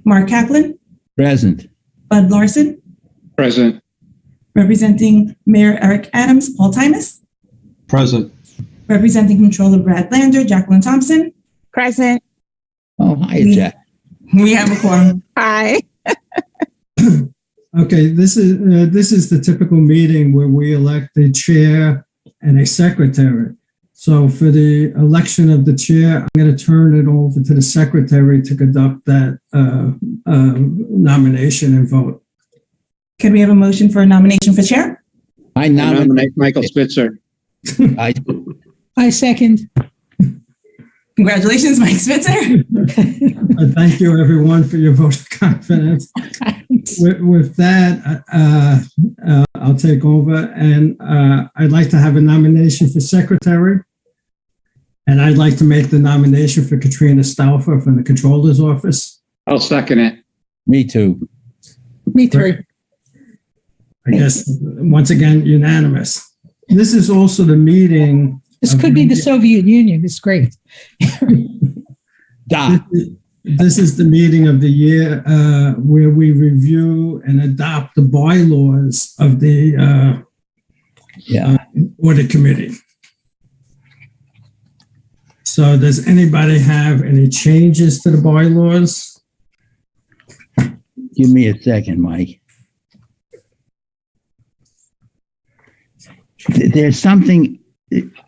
Mark Kaplan, Present. Bud Larson, Present. representing Mayor Eric Adams, Paul Timus, Present. representing Controller Brad Lander, Jacqueline Thompson. Present. Oh, hi, We- Jack. We have a quorum. Hi. Okay, this is the typical meeting where we elect a chair and a secretary. So for the election of the chair, I'm going to turn it over to the secretary to conduct that nomination and vote. Can we have a motion for a nomination for chair? I I nominate. nominate Michael Spitzer. I second. Congratulations, Mike Spitzer. Thank you, everyone, for your vote of confidence. With that, I'll take over, and I'd like to have a nomination for secretary. And I'd like to make the nomination for Katrina Stauffer from the Controller's Office. I'll second it. Me too. Me too. I guess, once again, unanimous. This is also the meeting. This could be the Soviet Union. It's great. Da. This is the meeting of the year where we review and adopt the bylaws of the Audit Committee. So does anybody have any changes to the bylaws? Give me a second, Mike. There's something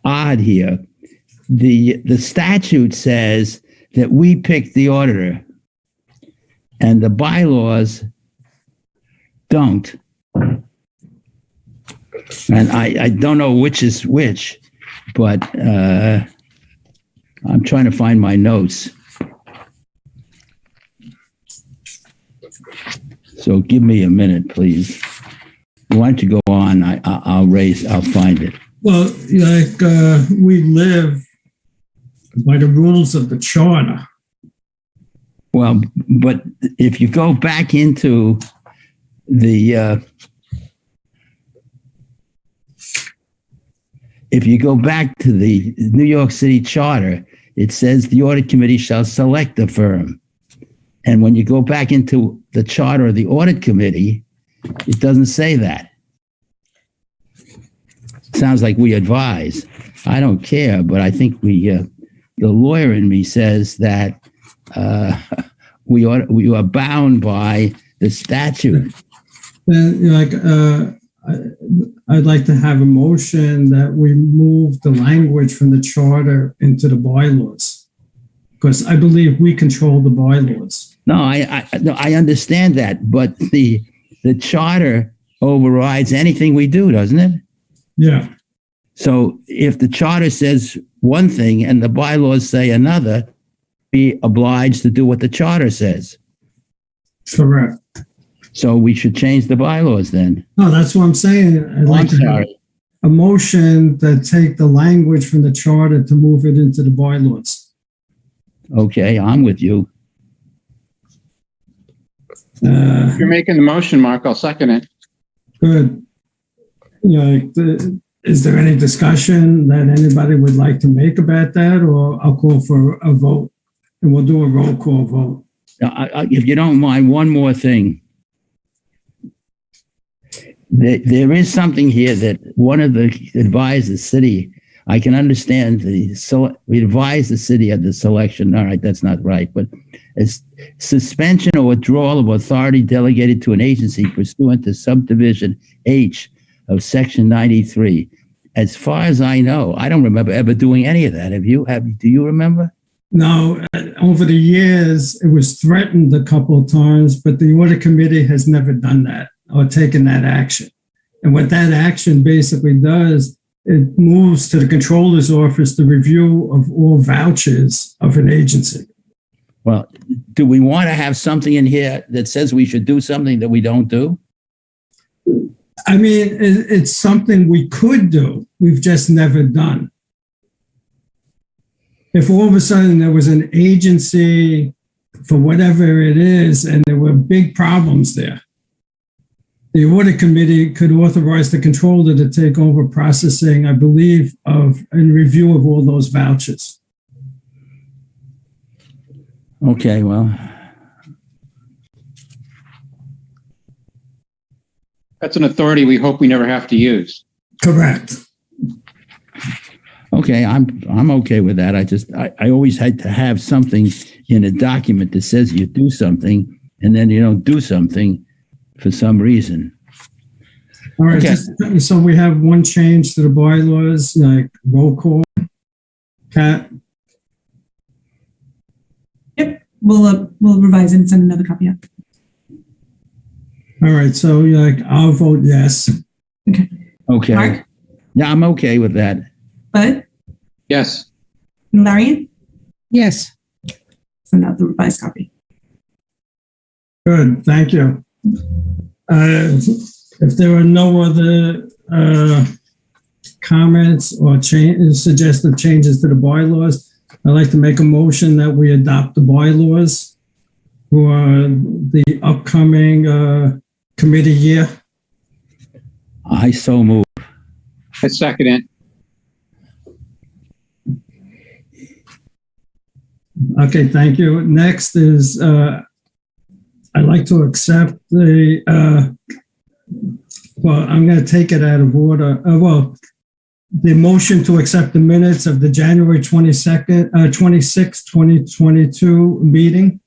odd here. The statute says that we pick the auditor, and the bylaws don't. And I don't know which is which, but I'm trying to find my notes. So give me a minute, please. Why don't you go on? I'll find it. Well, like we live by the rules of the charter. Well, but if you go back into the, if you go back to the New York City Charter, it says the audit committee shall select a firm. And when you go back into the charter of the audit committee, it doesn't say that. Sounds like we advise. I don't care, but I think the lawyer in me says that we are bound by the statute. And I'd like to have a motion that we move the language from the charter into the bylaws, because I believe we control the bylaws. No, I understand that, but the charter overrides anything we do, doesn't it? Yeah. So if the charter says one thing and the bylaws say another, be obliged to do what the charter says. Correct. So we should change the bylaws then. No, that's what I'm saying. I'd like to have a motion that take the language from the charter to move it into the bylaws. Okay, I'm with you. If you're making the motion, Mark, I'll second it. Good. Is there any discussion that anybody would like to make about that, or I'll call for a vote and we'll do a roll call vote? If you don't mind, one more thing. There is something here that one of the advised the city. I can understand we advise the city of the selection. All right, that's not right, but it's suspension or withdrawal of authority delegated to an agency pursuant to subdivision H of section 93. As far as I know, I don't remember ever doing any of that. Have you? Do you remember? No, over the years, it was threatened a couple of times, but the audit committee has never done that or taken that action. And what that action basically does, it moves to the controller's office the review of all vouchers of an agency. Well, do we want to have something in here that says we should do something that we don't do? I mean, it's something we could do. We've just never done. If all of a sudden there was an agency for whatever it is, and there were big problems there, the audit committee could authorize the controller to take over processing, I believe, and review of all those vouchers. Okay, well, That's an authority we hope we never have to use. Correct. Okay, I'm okay with that. I always had to have something in a document that says you do something and then you don't do something for some reason. All right, Okay. so we have one change to the bylaws, like roll call. Pat, Yep, we'll revise and send another copy out. all right, so like I'll vote yes. Okay. Mark, Yeah, I'm okay with that. Bud, Yes. and Larian, Yes. send out the revised copy. Good, thank you. If there are no other comments or suggested changes to the bylaws, I'd like to make a motion that we adopt the bylaws for the upcoming committee year. I so move. I second it. Okay, thank you. Next is I'd like to accept the, well, I'm going to take it out of order. The motion to accept the minutes of the January 26th, 2022 meeting.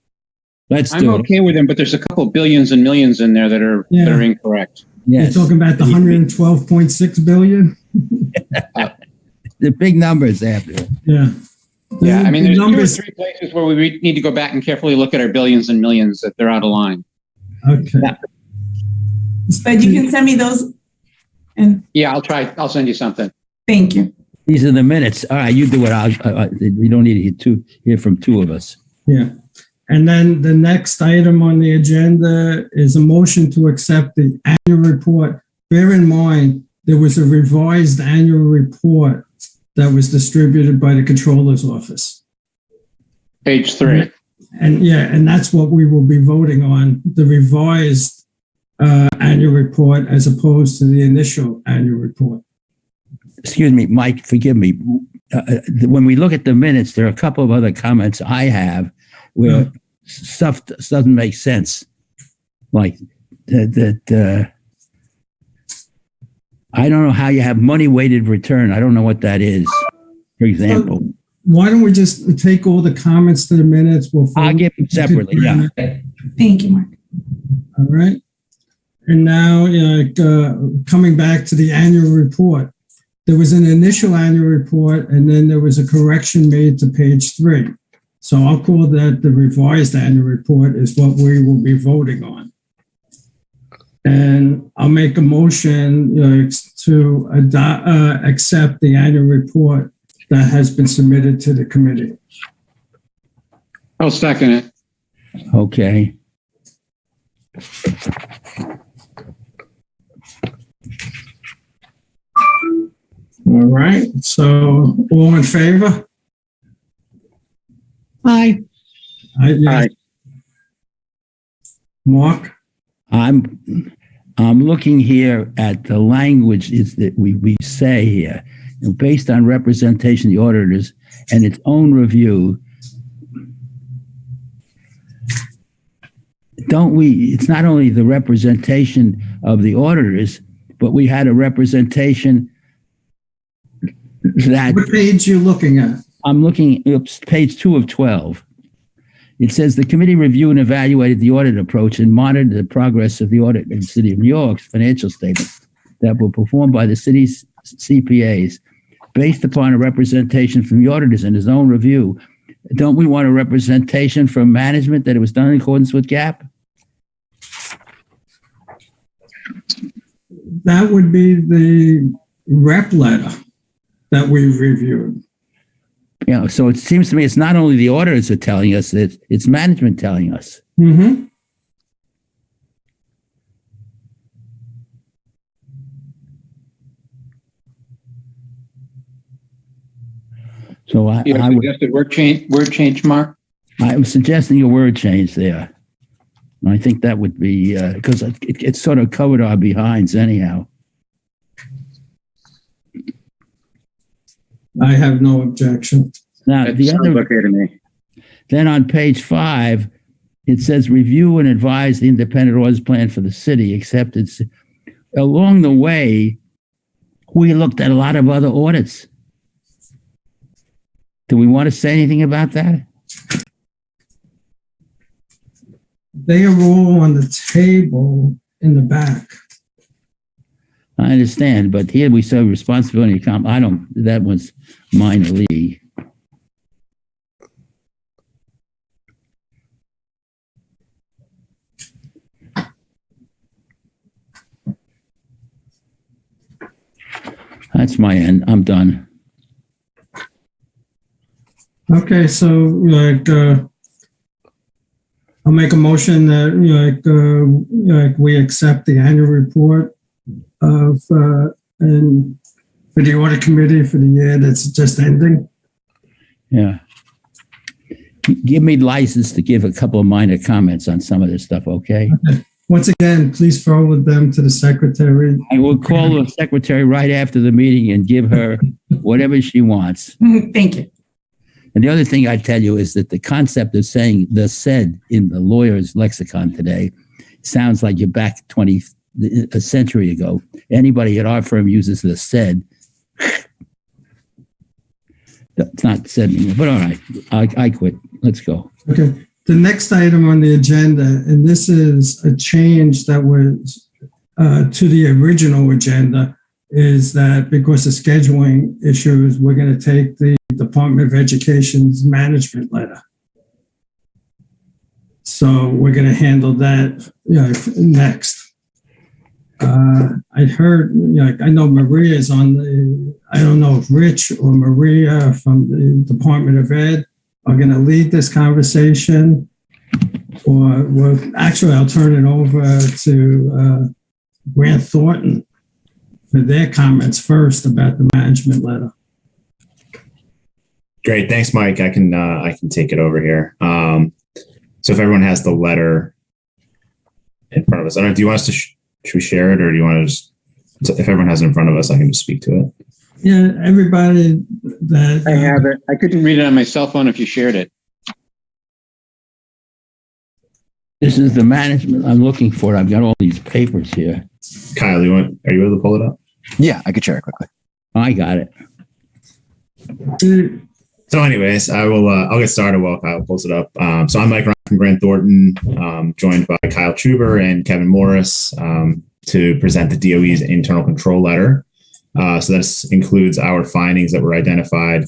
Let's I'm do it. okay with them, but there's a couple billions and millions in there that are incorrect. Yes. You're talking about the 112.6 billion? The big numbers after it. Yeah. Yeah, I mean, there's two or numbers. three places where we need to go back and carefully look at our billions and millions that they're out of line. Okay. But you can send me those, and Yeah, I'll try. I'll send you something. thank you. These are the minutes. All right, you do it. We don't need to hear from two of us. Yeah. And then the next item on the agenda is a motion to accept the annual report. Bear in mind, there was a revised annual report that was distributed by the controller's office. Page 3. And that's what we will be voting on, the revised annual report as opposed to the initial annual report. Excuse me, Mike, forgive me. When we look at the minutes, there are a couple of other comments I have where stuff doesn't make sense. Like that I don't know how you have money weighted return. I don't know what that is, for example. Why don't we just take all the comments to the minutes? I'll give them separately, yeah. Thank you, Mark. All right. And now, coming back to the annual report, there was an initial annual report, and then there was a correction made to page 3. So I'll call that the revised annual report is what we will be voting on. And I'll make a motion to accept the annual report that has been submitted to the committee. I'll second it. Okay. All right. So all in favor? Aye. Yes. Aye. Mark? I'm looking here at the language is that we say here, based on representation of the auditors and its own review. It's not only the representation of the auditors, but we had a representation that. What page are you looking at? I'm looking at page 2 of 12. It says the committee reviewed and evaluated the audit approach and monitored the progress of the audit in the City of New York's financial statements that were performed by the city's CPAs based upon a representation from the auditors in his own review. Don't we want a representation from management that it was done in accordance with GAAP? That would be the rep letter that we reviewed. So it seems to me it's not only the auditors are telling us, it's management telling us. Mm-hmm. So I suggested word change, Mark? I'm suggesting a word change there. I think that would be because it sort of covered our behinds anyhow. I have no objection. Now, That the sounds other, okay to me. then on page 5, it says review and advise the independent audit plan for the city, except it's along the way, we looked at a lot of other audits. Do we want to say anything about that? They are all on the table in the back. I understand, but here we saw responsibility account. That was minor league. That's my end. I'm done. Okay, so I'll make a motion that we accept the annual report of and for the audit committee for the year that's just ending. Yeah. Give me license to give a couple of minor comments on some of this stuff, okay? Once again, please forward them to the secretary. I will call the secretary right after the meeting and give her whatever she wants. Thank you. And the other thing I tell you is that the concept of saying the said in the lawyer's lexicon today sounds like you're back a century ago. Anybody at our firm uses the said. It's not said anymore, but all right, I quit. Let's go. Okay. The next item on the agenda, and this is a change that was to the original agenda, is that because of scheduling issues, we're going to take the Department of Education's management letter. So we're going to handle that next. I heard, I know Maria is on I don't know if Rich or Maria from the Department of Ed are going to lead this conversation, or actually I'll turn it over to Grant Thornton for their comments first about the management letter. Great, thanks, Mike. I can take it over here. So if everyone has the letter in front of us, I don't know. Do you want us to should we share it, or do you want to just? If everyone has it in front of us, I can just speak to it. Yeah, everybody that I have it. I couldn't read it on my cell phone if you shared it. This is the management I'm looking for. I've got all these papers here. Kyle, are you able to pull it up? Yeah, I could share it quickly. I got it. So anyways, I'll get started while Kyle pulls it up. So I'm Mike Ryan from Grant Thornton, joined by Kyle Truber and Kevin Morris to present the DOE's internal control letter. So this includes our findings that were identified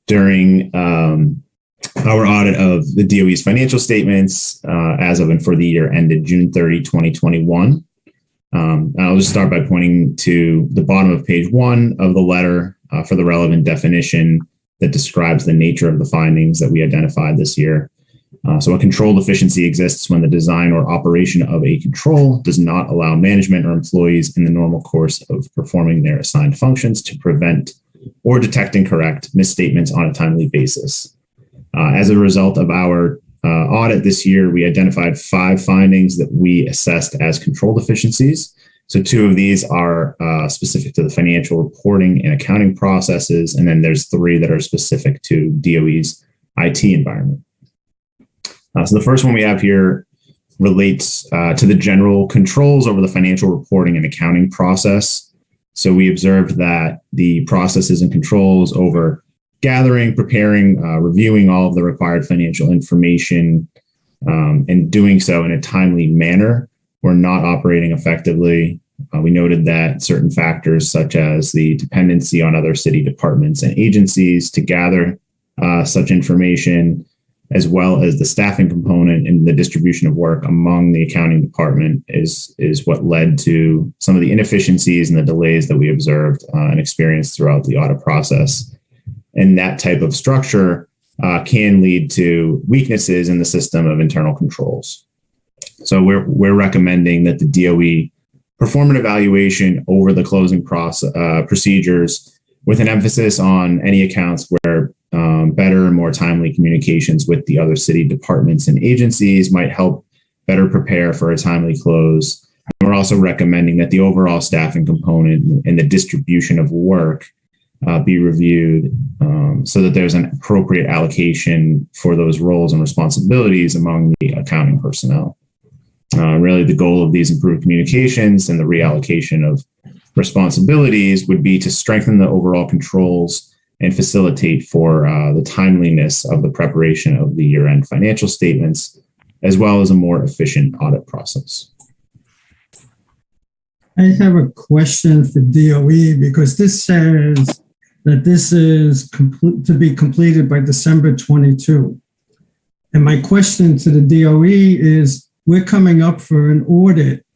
during our audit of the DOE's financial statements as of and for the year ended June 30, 2021. And I'll just start by pointing to the bottom of page 1 of the letter for the relevant definition that describes the nature of the findings that we identified this year. So a control deficiency exists when the design or operation of a control does not allow management or employees in the normal course of performing their assigned functions to prevent or detect and correct misstatements on a timely basis. As a result of our audit this year, we identified 5 findings that we assessed as control deficiencies. So 2 of these are specific to the financial reporting and accounting processes, and then there's 3 that are specific to DOE's IT environment. So the first one we have here relates to the general controls over the financial reporting and accounting process. So we observed that the processes and controls over gathering, preparing, reviewing all of the required financial information, and doing so in a timely manner were not operating effectively. We noted that certain factors such as the dependency on other city departments and agencies to gather such information, as well as the staffing component and the distribution of work among the accounting department is what led to some of the inefficiencies and the delays that we observed and experienced throughout the audit process. And that type of structure can lead to weaknesses in the system of internal controls. So we're recommending that the DOE perform an evaluation over the closing procedures with an emphasis on any accounts where better and more timely communications with the other city departments and agencies might help better prepare for a timely close. And we're also recommending that the overall staffing component and the distribution of work be reviewed so that there's an appropriate allocation for those roles and responsibilities among the accounting personnel. Really, the goal of these improved communications and the reallocation of responsibilities would be to strengthen the overall controls and facilitate for the timeliness of the preparation of the year-end financial statements, as well as a more efficient audit process. I have a question for DOE because this says that this is to be completed by December 22. And my question to the DOE is, we're coming up for an audit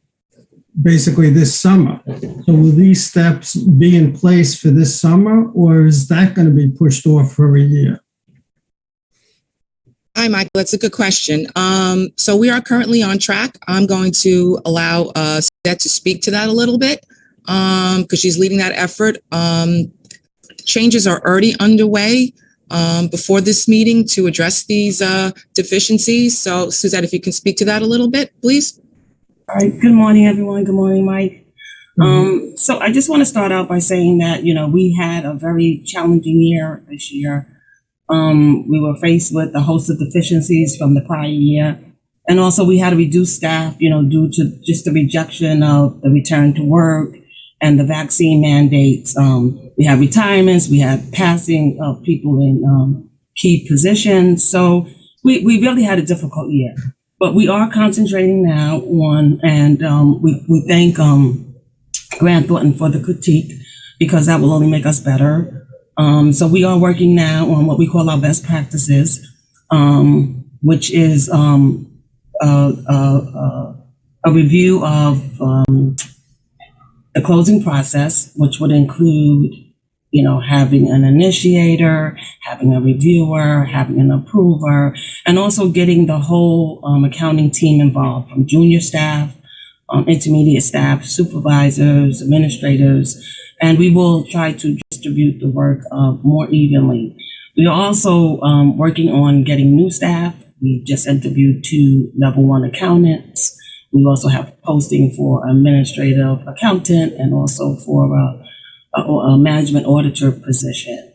basically this summer. So will these steps be in place for this summer, or is that going to be pushed off for a year? Hi, Michael. That's a good question. So we are currently on track. I'm going to allow Suzette to speak to that a little bit because she's leading that effort. Changes are already underway before this meeting to address these deficiencies. So Suzette, if you can speak to that a little bit, please. All right. Good morning, everyone. Good morning, Mike. So I just want to start out by saying that, we had a very challenging year this year. We were faced with a host of deficiencies from the prior year. And also we had to reduce staff, due to just the rejection of the return to work and the vaccine mandates. We had retirements, we had passing of people in key positions. So we really had a difficult year. But we are concentrating now on, and we thank Grant Thornton for the critique, because that will only make us better. So we are working now on what we call our best practices, which is a review of the closing process, which would include, having an initiator, having a reviewer, having an approver, and also getting the whole accounting team involved, from junior staff, intermediate staff, supervisors, administrators, and we will try to distribute the work more evenly. We are also working on getting new staff. We just interviewed 2 level 1 accountants. We also have posting for administrative accountant and also for a management auditor position.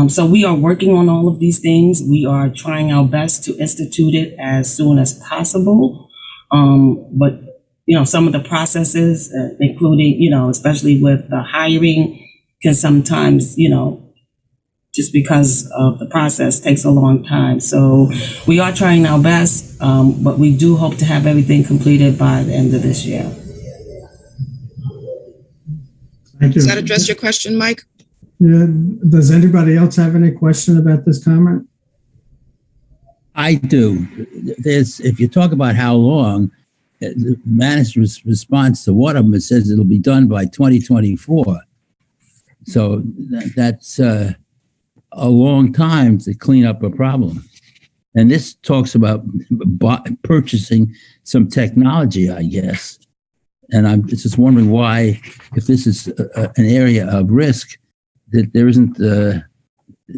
So we are working on all of these things. We are trying our best to institute it as soon as possible. But some of the processes, including, especially with the hiring, can sometimes, just because of the process, takes a long time. So we are trying our best, but we do hope to have everything completed by the end of this year. Thank you. Does that address your question, Mike? Yeah. Does anybody else have any question about this comment? I do. If you talk about how long, the management's response to one of them, it says it'll be done by 2024. So that's a long time to clean up a problem. And this talks about purchasing some technology, I guess. And I'm just wondering why, if this is an area of risk, that there isn't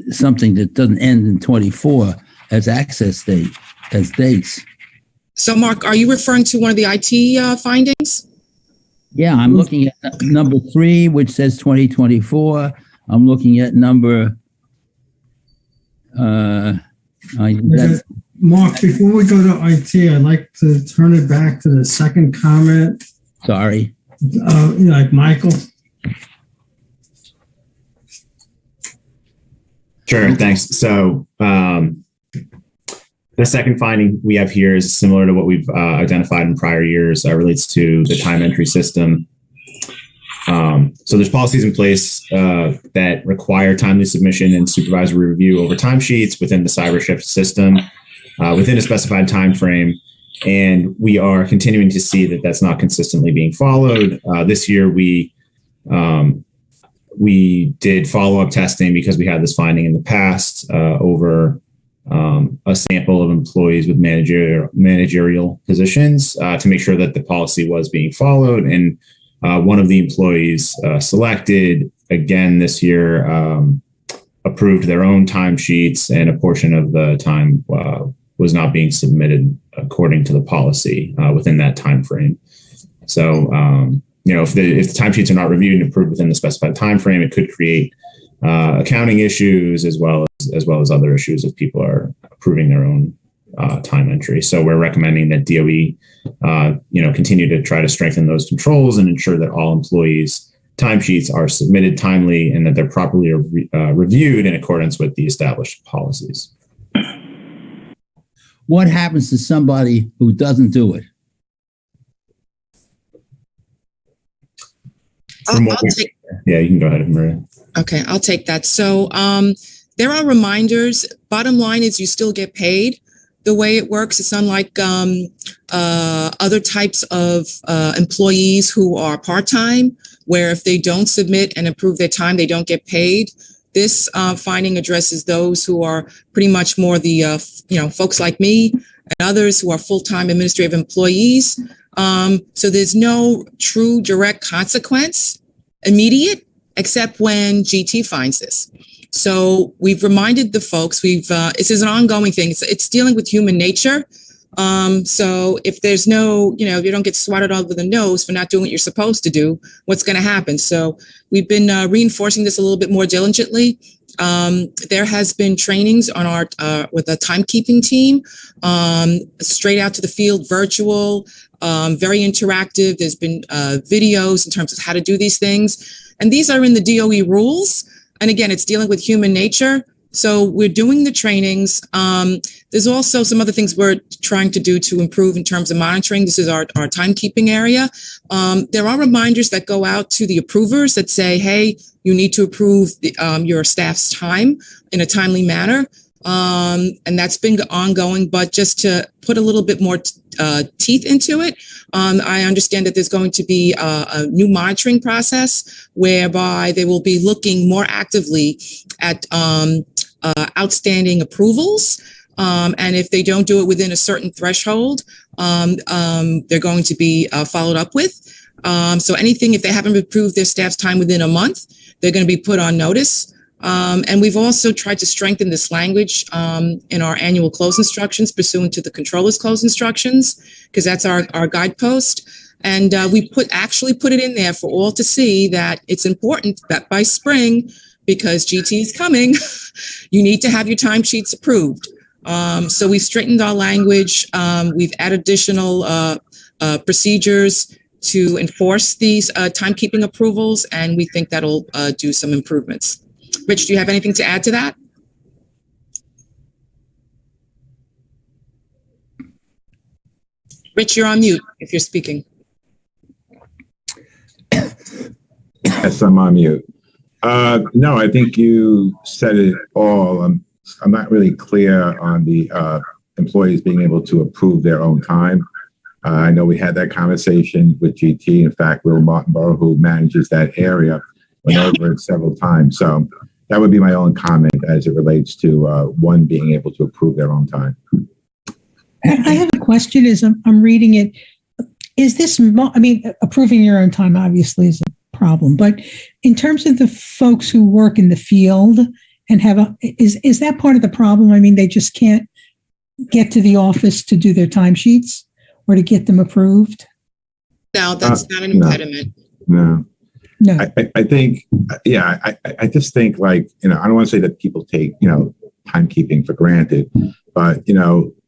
something that doesn't end in 24 as access date, as dates. So, Mark, are you referring to one of the IT findings? Yeah, I'm looking at number 3, which says 2024. I'm looking at number. Mark, before we go to IT, I'd like to turn it back to the second comment. Sorry. Like Michael. Sure, thanks. So the second finding we have here is similar to what we've identified in prior years. Relates to the time entry system. So there's policies in place that require timely submission and supervisory review over timesheets within the CyberShift system within a specified time frame. And we are continuing to see that that's not consistently being followed. This year, we did follow-up testing because we had this finding in the past over a sample of employees with managerial positions to make sure that the policy was being followed. And one of the employees selected again this year approved their own timesheets, and a portion of the time was not being submitted according to the policy within that time frame. So, if the timesheets are not reviewed and approved within the specified time frame, it could create accounting issues as well as other issues if people are approving their own time entry. So we're recommending that DOE, continue to try to strengthen those controls and ensure that all employees' timesheets are submitted timely and that they're properly reviewed in accordance with the established policies. What happens to somebody who doesn't do it? Yeah, you can go ahead, Maria. Okay, I'll take that. So there are reminders. Bottom line is you still get paid. The way it works, it's unlike other types of employees who are part-time, where if they don't submit and approve their time, they don't get paid. This finding addresses those who are pretty much more the, folks like me and others who are full-time administrative employees. So there's no true direct consequence immediate, except when GT finds this. So we've reminded the folks, this is an ongoing thing. It's dealing with human nature. So if there's no, if you don't get swatted over the nose for not doing what you're supposed to do, what's going to happen? So we've been reinforcing this a little bit more diligently. There has been trainings on our with a timekeeping team, straight out to the field, virtual, very interactive. There's been videos in terms of how to do these things. And these are in the DOE rules. And again, it's dealing with human nature. So we're doing the trainings. There's also some other things we're trying to do to improve in terms of monitoring. This is our timekeeping area. There are reminders that go out to the approvers that say, hey, you need to approve your staff's time in a timely manner. And that's been ongoing, but just to put a little bit more teeth into it, I understand that there's going to be a new monitoring process whereby they will be looking more actively at outstanding approvals. And if they don't do it within a certain threshold, they're going to be followed up with. So anything, if they haven't approved their staff's time within a month, they're going to be put on notice. And we've also tried to strengthen this language in our annual close instructions pursuant to the controller's close instructions, because that's our guidepost. And we actually put it in there for all to see that it's important that by spring, because GT is coming, you need to have your timesheets approved. So we've straightened our language. We've added additional procedures to enforce these timekeeping approvals, and we think that'll do some improvements. Rich, do you have anything to add to that? Rich, you're on mute if you're speaking. Yes, I'm on mute. No, I think you said it all. I'm not really clear on the employees being able to approve their own time. I know we had that conversation with GT. In fact, Will Martinborough, who manages that area, went over it several times. So that would be my own comment as it relates to one being able to approve their own time. I have a question as I'm reading it. Is this, approving your own time obviously is a problem, but in terms of the folks who work in the field and is that part of the problem? I mean, they just can't get to the office to do their timesheets or to get them approved? No, that's not an impediment. No. I think, I just think I don't want to say that people take, timekeeping for granted, but,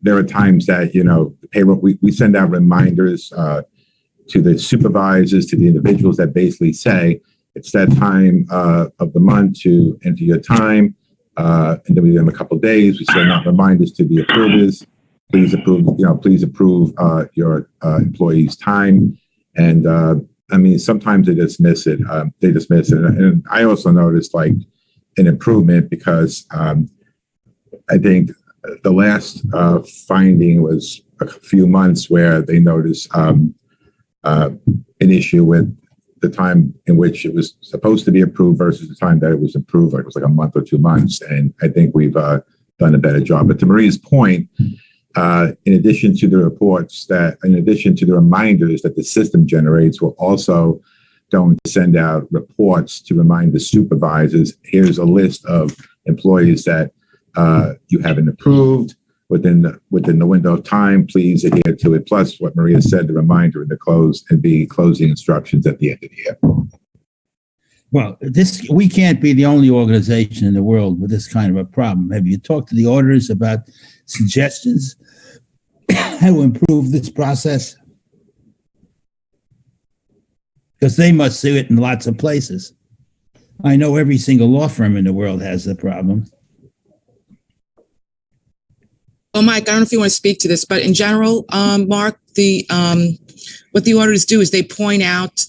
there are times that, the payroll, we send out reminders to the supervisors, to the individuals that basically say, it's that time of the month to enter your time. And then we give them a couple of days. We send out reminders to the approvers. Please approve your employee's time. And sometimes they dismiss it. And I also noticed an improvement because I think the last finding was a few months where they noticed an issue with the time in which it was supposed to be approved versus the time that it was approved. It was like a month or 2 months. And I think we've done a better job. But to Maria's point, in addition to the reminders that the system generates, we're also going to send out reports to remind the supervisors, here's a list of employees that you haven't approved within the window of time. Please adhere to it. Plus what Maria said, the reminder in the closing instructions at the end of the year. Well, we can't be the only organization in the world with this kind of a problem. Have you talked to the auditors about suggestions how to improve this process? Because they must see it in lots of places. I know every single law firm in the world has the problem. Well, Mike, I don't know if you want to speak to this, but in general, Mark, what the auditors do is they point out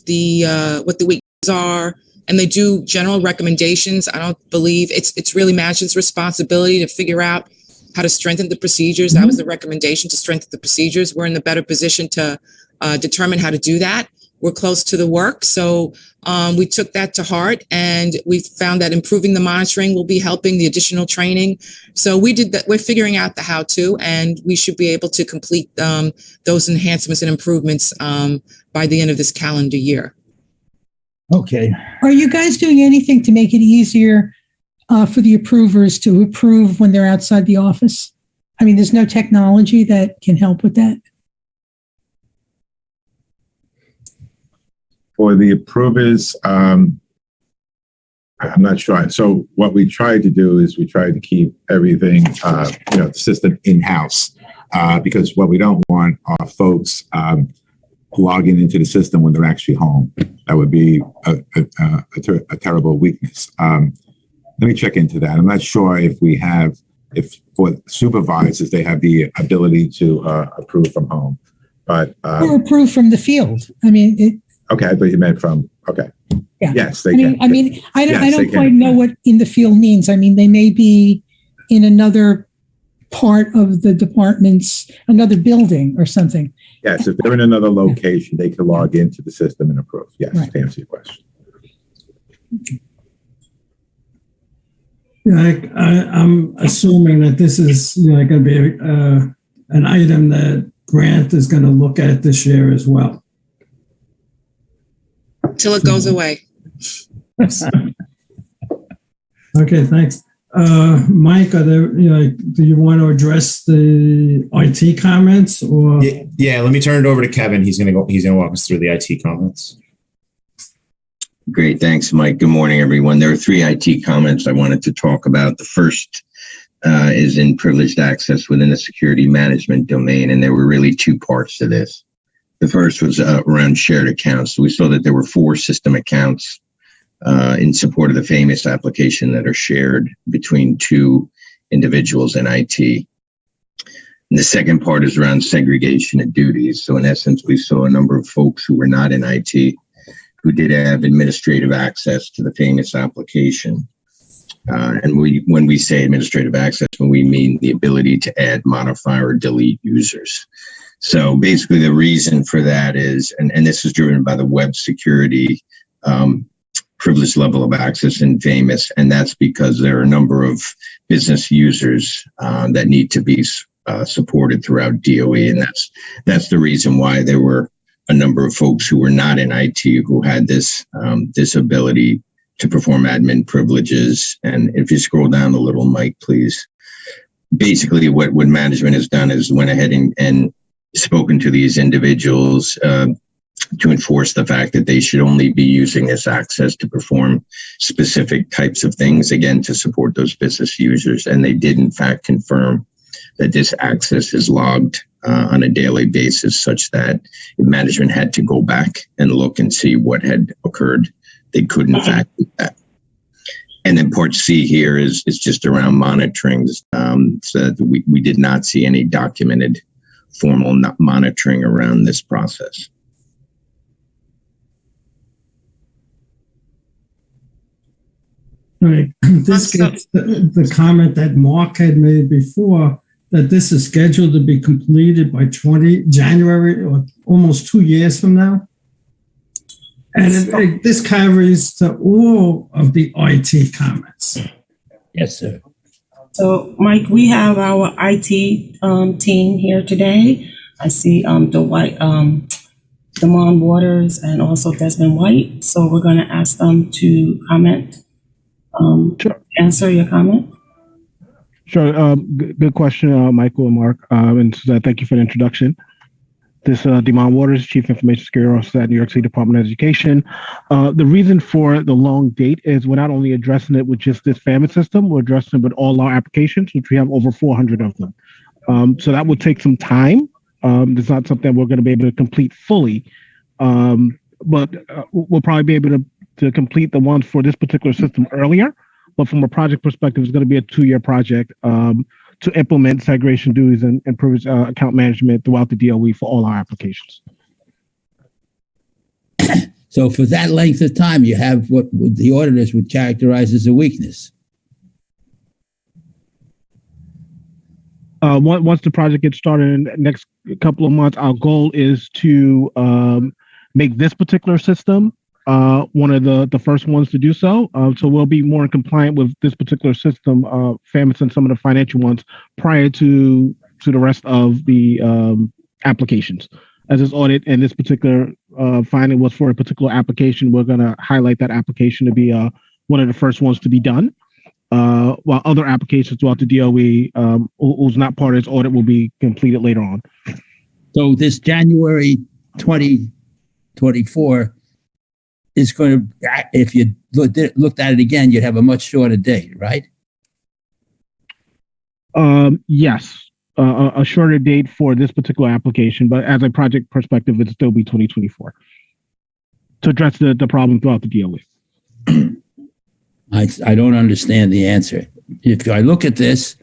what the weaknesses are, and they do general recommendations. I don't believe it's really management's responsibility to figure out how to strengthen the procedures. That was the recommendation, to strengthen the procedures. We're in the better position to determine how to do that. We're close to the work, so we took that to heart, and we found that improving the monitoring will be helping the additional training. So we did that. We're figuring out the how-to, and we should be able to complete those enhancements and improvements by the end of this calendar year. Okay. Are you guys doing anything to make it easier for the approvers to approve when they're outside the office? I mean, there's no technology that can help with that. For the approvers, I'm not sure. So what we tried to do is we tried to keep everything, the system in-house, because what we don't want are folks logging into the system when they're actually home. That would be a terrible weakness. Let me check into that. I'm not sure if for supervisors, they have the ability to approve from home, but or approve from the field. I mean, okay, I thought you meant from, okay. Yeah. Yes, they can. I Yes, don't they quite can. know what in the field means. I mean, they may be in another part of the department's, another building or something. Yes, if they're in another location, they can log into the system and approve. Yes, Right. to answer your question. Yeah, I'm assuming that this is going to be an item that Grant is going to look at this year as well. Till it goes away. Okay, thanks. Mike, do you want to address the IT comments or? Yeah, let me turn it over to Kevin. He's gonna walk us through the IT comments. Great, thanks, Mike. Good morning, everyone. There are 3 IT comments I wanted to talk about. The first is in privileged access within the security management domain, and there were really 2 parts to this. The first was around shared accounts. So we saw that there were 4 system accounts in support of the famous application that are shared between 2 individuals in IT. And the second part is around segregation of duties. So in essence, we saw a number of folks who were not in IT who did have administrative access to the famous application. And when we say administrative access, we mean the ability to add, modify, or delete users. So basically the reason for that is, and this is driven by the web security privilege level of access in famous, and that's because there are a number of business users that need to be supported throughout DOE, and that's the reason why there were a number of folks who were not in IT who had this ability to perform admin privileges. And if you scroll down a little, Mike, please. Basically, what management has done is went ahead and spoken to these individuals to enforce the fact that they should only be using this access to perform specific types of things, again, to support those business users. And they did, in fact, confirm that this access is logged on a daily basis, such that if management had to go back and look and see what had occurred, they could, in fact, do that. And then part C here is just around monitoring. So that we did not see any documented formal monitoring around this process. Right. This gets the comment that Mark had made before, that this is scheduled to be completed by January, or almost 2 years from now. And this carries to all of the IT comments. Yes, sir. So, Mike, we have our IT team here today. I see Dwight, Damon Waters, and also Desmond White. So we're going to ask them to comment, Sure. Answer your comment. Sure. Good question, Michael and Mark. And thank you for the introduction. This is Damon Waters, Chief Information Security Officer at New York City Department of Education. The reason for the long date is we're not only addressing it with just this family system, we're addressing it with all our applications, which we have over 400 of them. So that will take some time. It's not something we're going to be able to complete fully, but we'll probably be able to complete the ones for this particular system earlier. But from a project perspective, it's going to be a 2-year project to implement segregation duties and privilege account management throughout the DOE for all our applications. So for that length of time, you have what the auditors would characterize as a weakness. Once the project gets started in the next couple of months, our goal is to make this particular system one of the first ones to do so. So we'll be more in compliant with this particular system, FAMIS and some of the financial ones prior to the rest of the applications. As this audit and this particular finding was for a particular application, we're going to highlight that application to be one of the first ones to be done. While other applications throughout the DOE, who's not part of this audit, will be completed later on. So this January 2024 is going to, if you looked at it again, you'd have a much shorter date, right? Yes, a shorter date for this particular application, but as a project perspective, it'd still be 2024 to address the problem throughout the DOE. I don't understand the answer. If I look at this,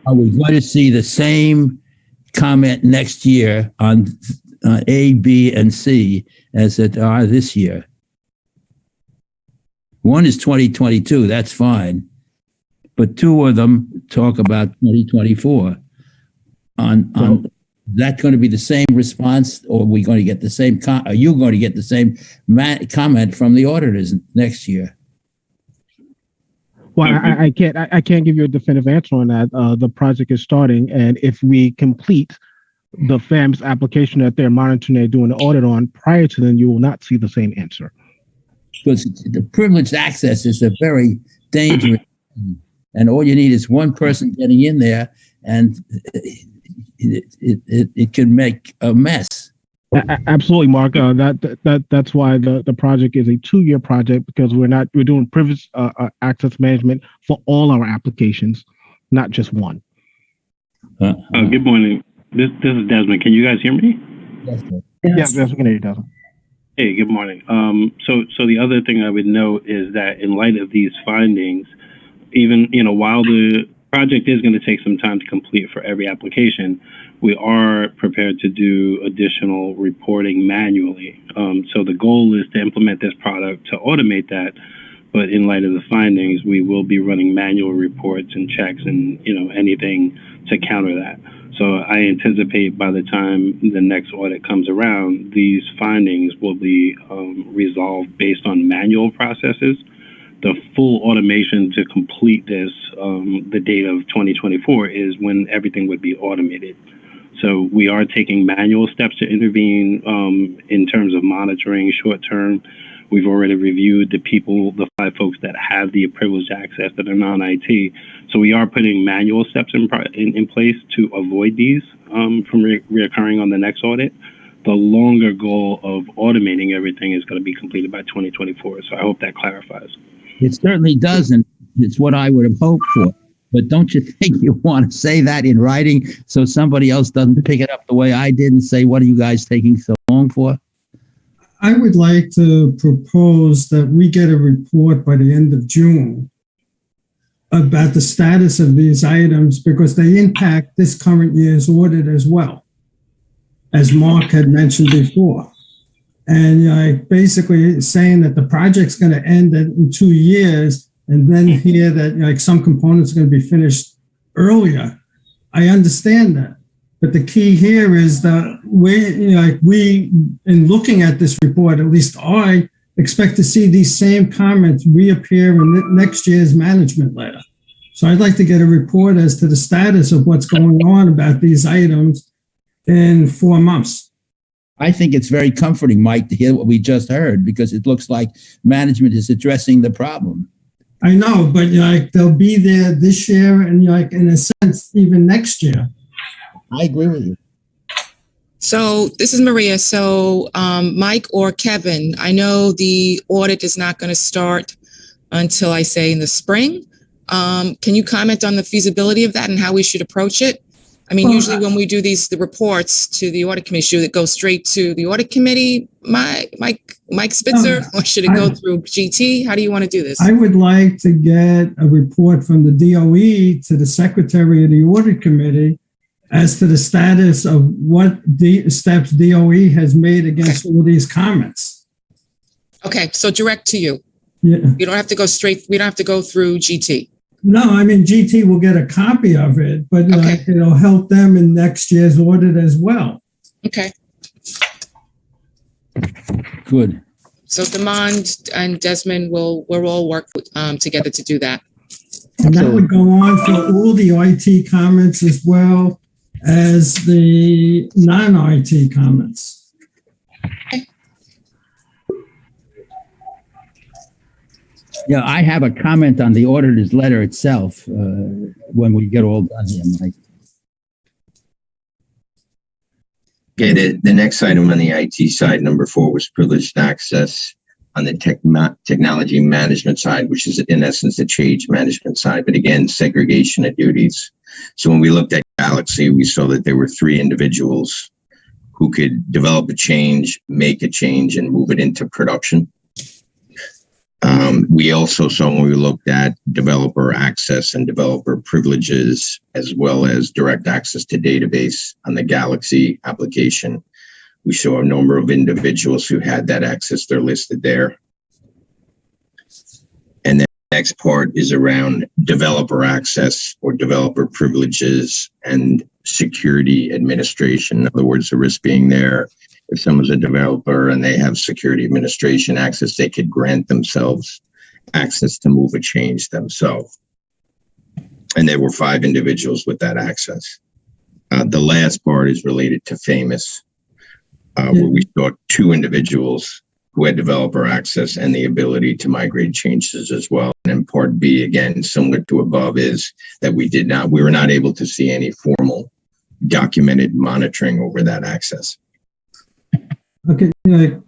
are we going to see the same comment next year on A, B, and C as it are this year? One is 2022, that's fine. But two of them talk about 2024. Is that going to be the same response, or are we going to get the same? Are you going to get the same comment from the auditors next year? Well, I can't give you a definitive answer on that. The project is starting, and if we complete the FAMS application that they're monitoring, they're doing the audit on prior to then, you will not see the same answer. Because the privileged access is a very dangerous thing. And all you need is one person getting in there, and it can make a mess. Absolutely, Mark. That's why the project is a 2-year project, because we're doing privileged access management for all our applications, not just one. Good morning. This is Desmond. Can you guys hear me? Yes, we can hear you, Desmond. Hey, good morning. So the other thing I would note is that in light of these findings, even while the project is going to take some time to complete for every application, we are prepared to do additional reporting manually. So the goal is to implement this product to automate that, but in light of the findings, we will be running manual reports and checks and anything to counter that. So I anticipate by the time the next audit comes around, these findings will be resolved based on manual processes. The full automation to complete this, the date of 2024, is when everything would be automated. So we are taking manual steps to intervene in terms of monitoring short term. We've already reviewed the 5 folks that have the privileged access that are non-IT. So we are putting manual steps in place to avoid these from reoccurring on the next audit. The longer goal of automating everything is going to be completed by 2024. So I hope that clarifies. It certainly doesn't. It's what I would have hoped for. But don't you think you want to say that in writing so somebody else doesn't pick it up the way I did and say, what are you guys taking so long for? I would like to propose that we get a report by the end of June about the status of these items, because they impact this current year's audit as well, as Mark had mentioned before. And basically saying that the project's going to end in 2 years, and then hear that some components are going to be finished earlier. I understand that. But the key here is that we, in looking at this report, at least I expect to see these same comments reappear in next year's management letter. So I'd like to get a report as to the status of what's going on about these items in 4 months. I think it's very comforting, Mike, to hear what we just heard, because it looks like management is addressing the problem. I know, but they'll be there this year and in a sense, even next year. I agree with you. So this is Maria. So Mike or Kevin, I know the audit is not going to start until I say in the spring. Can you comment on the feasibility of that and how we should approach it? I mean, Well, usually when we do the reports to the audit committee, should it go straight to the audit committee, Mike Spitzer, or should it go through GT? How do you want to do this? I would like to get a report from the DOE to the secretary of the audit committee as to the status of what steps DOE has made against all these comments. Okay, so direct to you. Yeah. You don't have to go straight. We don't have to go through GT. No, I mean, GT will get a copy of it, but Okay. it'll help them in next year's audit as well. Okay. Good. So Demond and Desmond we'll all work together to do that. And that would go on for all the IT comments as well as the non-IT comments. Yeah, I have a comment on the auditor's letter itself when we get all done here, Mike. Okay, the next item on the IT side, number 4, was privileged access on the technology management side, which is in essence the change management side, but again, segregation of duties. So when we looked at Galaxy, we saw that there were 3 individuals who could develop a change, make a change, and move it into production. We also saw when we looked at developer access and developer privileges, as well as direct access to database on the Galaxy application, we saw a number of individuals who had that access. They're listed there. And the next part is around developer access or developer privileges and security administration. In other words, the risk being there. If someone's a developer and they have security administration access, they could grant themselves access to move a change themselves. And there were 5 individuals with that access. The last part is related to Famous, where we saw 2 individuals who had developer access and the ability to migrate changes as well. And in part B, again, similar to above, is that we were not able to see any formal documented monitoring over that access. Okay, a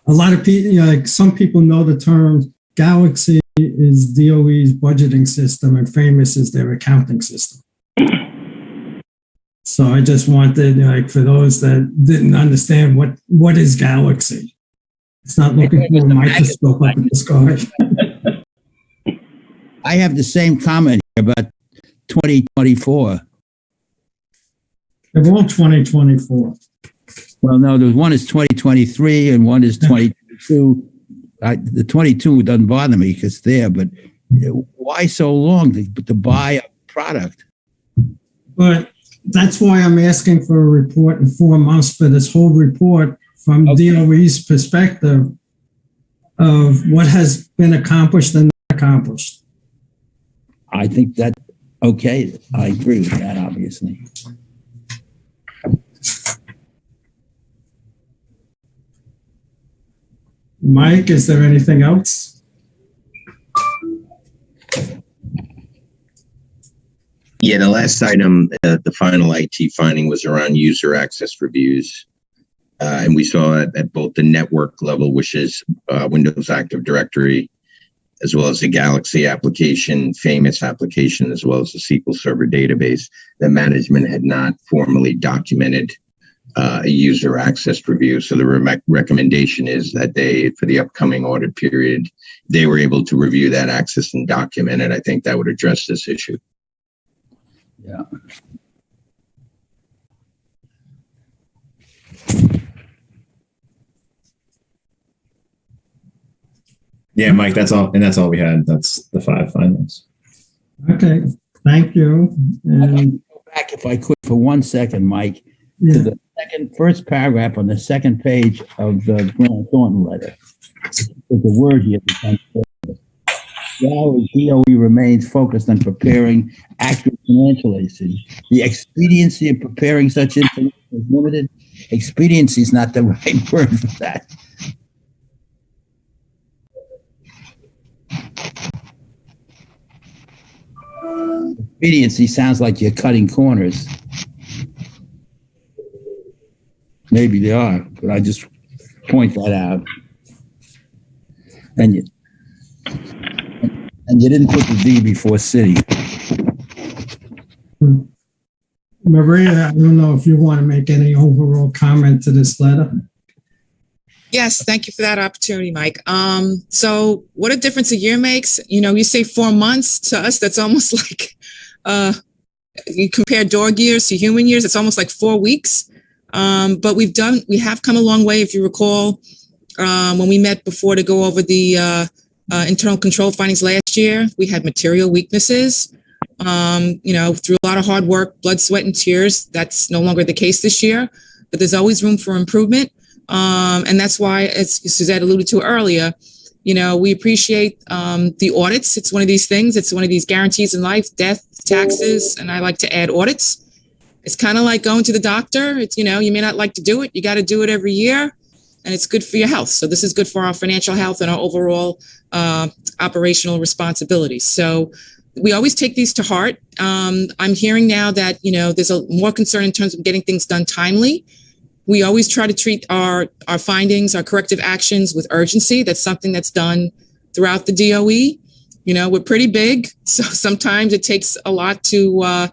lot of people, some people know the term Galaxy is DOE's budgeting system and Famous is their accounting system. So I just wanted, for those that didn't understand, what is Galaxy? It's not looking through a microscope up in the sky. I have the same comment here about 2024. They're all 2024. Well, no, there's one is 2023 and one is 2022. The 22 doesn't bother me because it's there, but why so long to buy a product? But that's why I'm asking for a report in 4 months for this whole report from DOE's perspective of what has been accomplished and not accomplished. I think that, okay, I agree with that, obviously. Mike, is there anything else? Yeah, the last item, the final IT finding was around user access reviews. And we saw it at both the network level, which is Windows Active Directory, as well as the Galaxy application, Famous application, as well as the SQL Server database, that management had not formally documented a user access review. So the recommendation is that for the upcoming audit period, they were able to review that access and document it. I think that would address this issue. Yeah. Yeah, Mike, that's all. And that's all we had. That's the 5 findings. Okay, thank you. And Go back, if I could, for 1 second, Mike, yeah, to the first paragraph on the second page of the Grant Thornton letter. There's a word here that DOE remains focused on preparing accurate financial information. The expediency of preparing such information is limited. Expediency is not the right word for that. Expediency sounds like you're cutting corners. Maybe they are, but I just point that out. And you didn't put the D before city. Maria, I don't know if you want to make any overall comment to this letter. Yes, thank you for that opportunity, Mike. So what a difference a year makes. You say 4 months, to us, that's almost like, you compare dog years to human years, it's almost like 4 weeks. But we have come a long way. If you recall, when we met before to go over the internal control findings last year, we had material weaknesses. Through a lot of hard work, blood, sweat, and tears. That's no longer the case this year, but there's always room for improvement. And that's why, as Suzette alluded to earlier, we appreciate the audits. It's one of these things. It's one of these guarantees in life: death, taxes, and I like to add audits. It's kind of like going to the doctor. It's, you may not like to do it. You got to do it every year, and it's good for your health. So this is good for our financial health and our overall operational responsibilities. So we always take these to heart. I'm hearing now that, there's a more concern in terms of getting things done timely. We always try to treat our findings, our corrective actions with urgency. That's something that's done throughout the DOE. We're pretty big, so sometimes it takes a lot to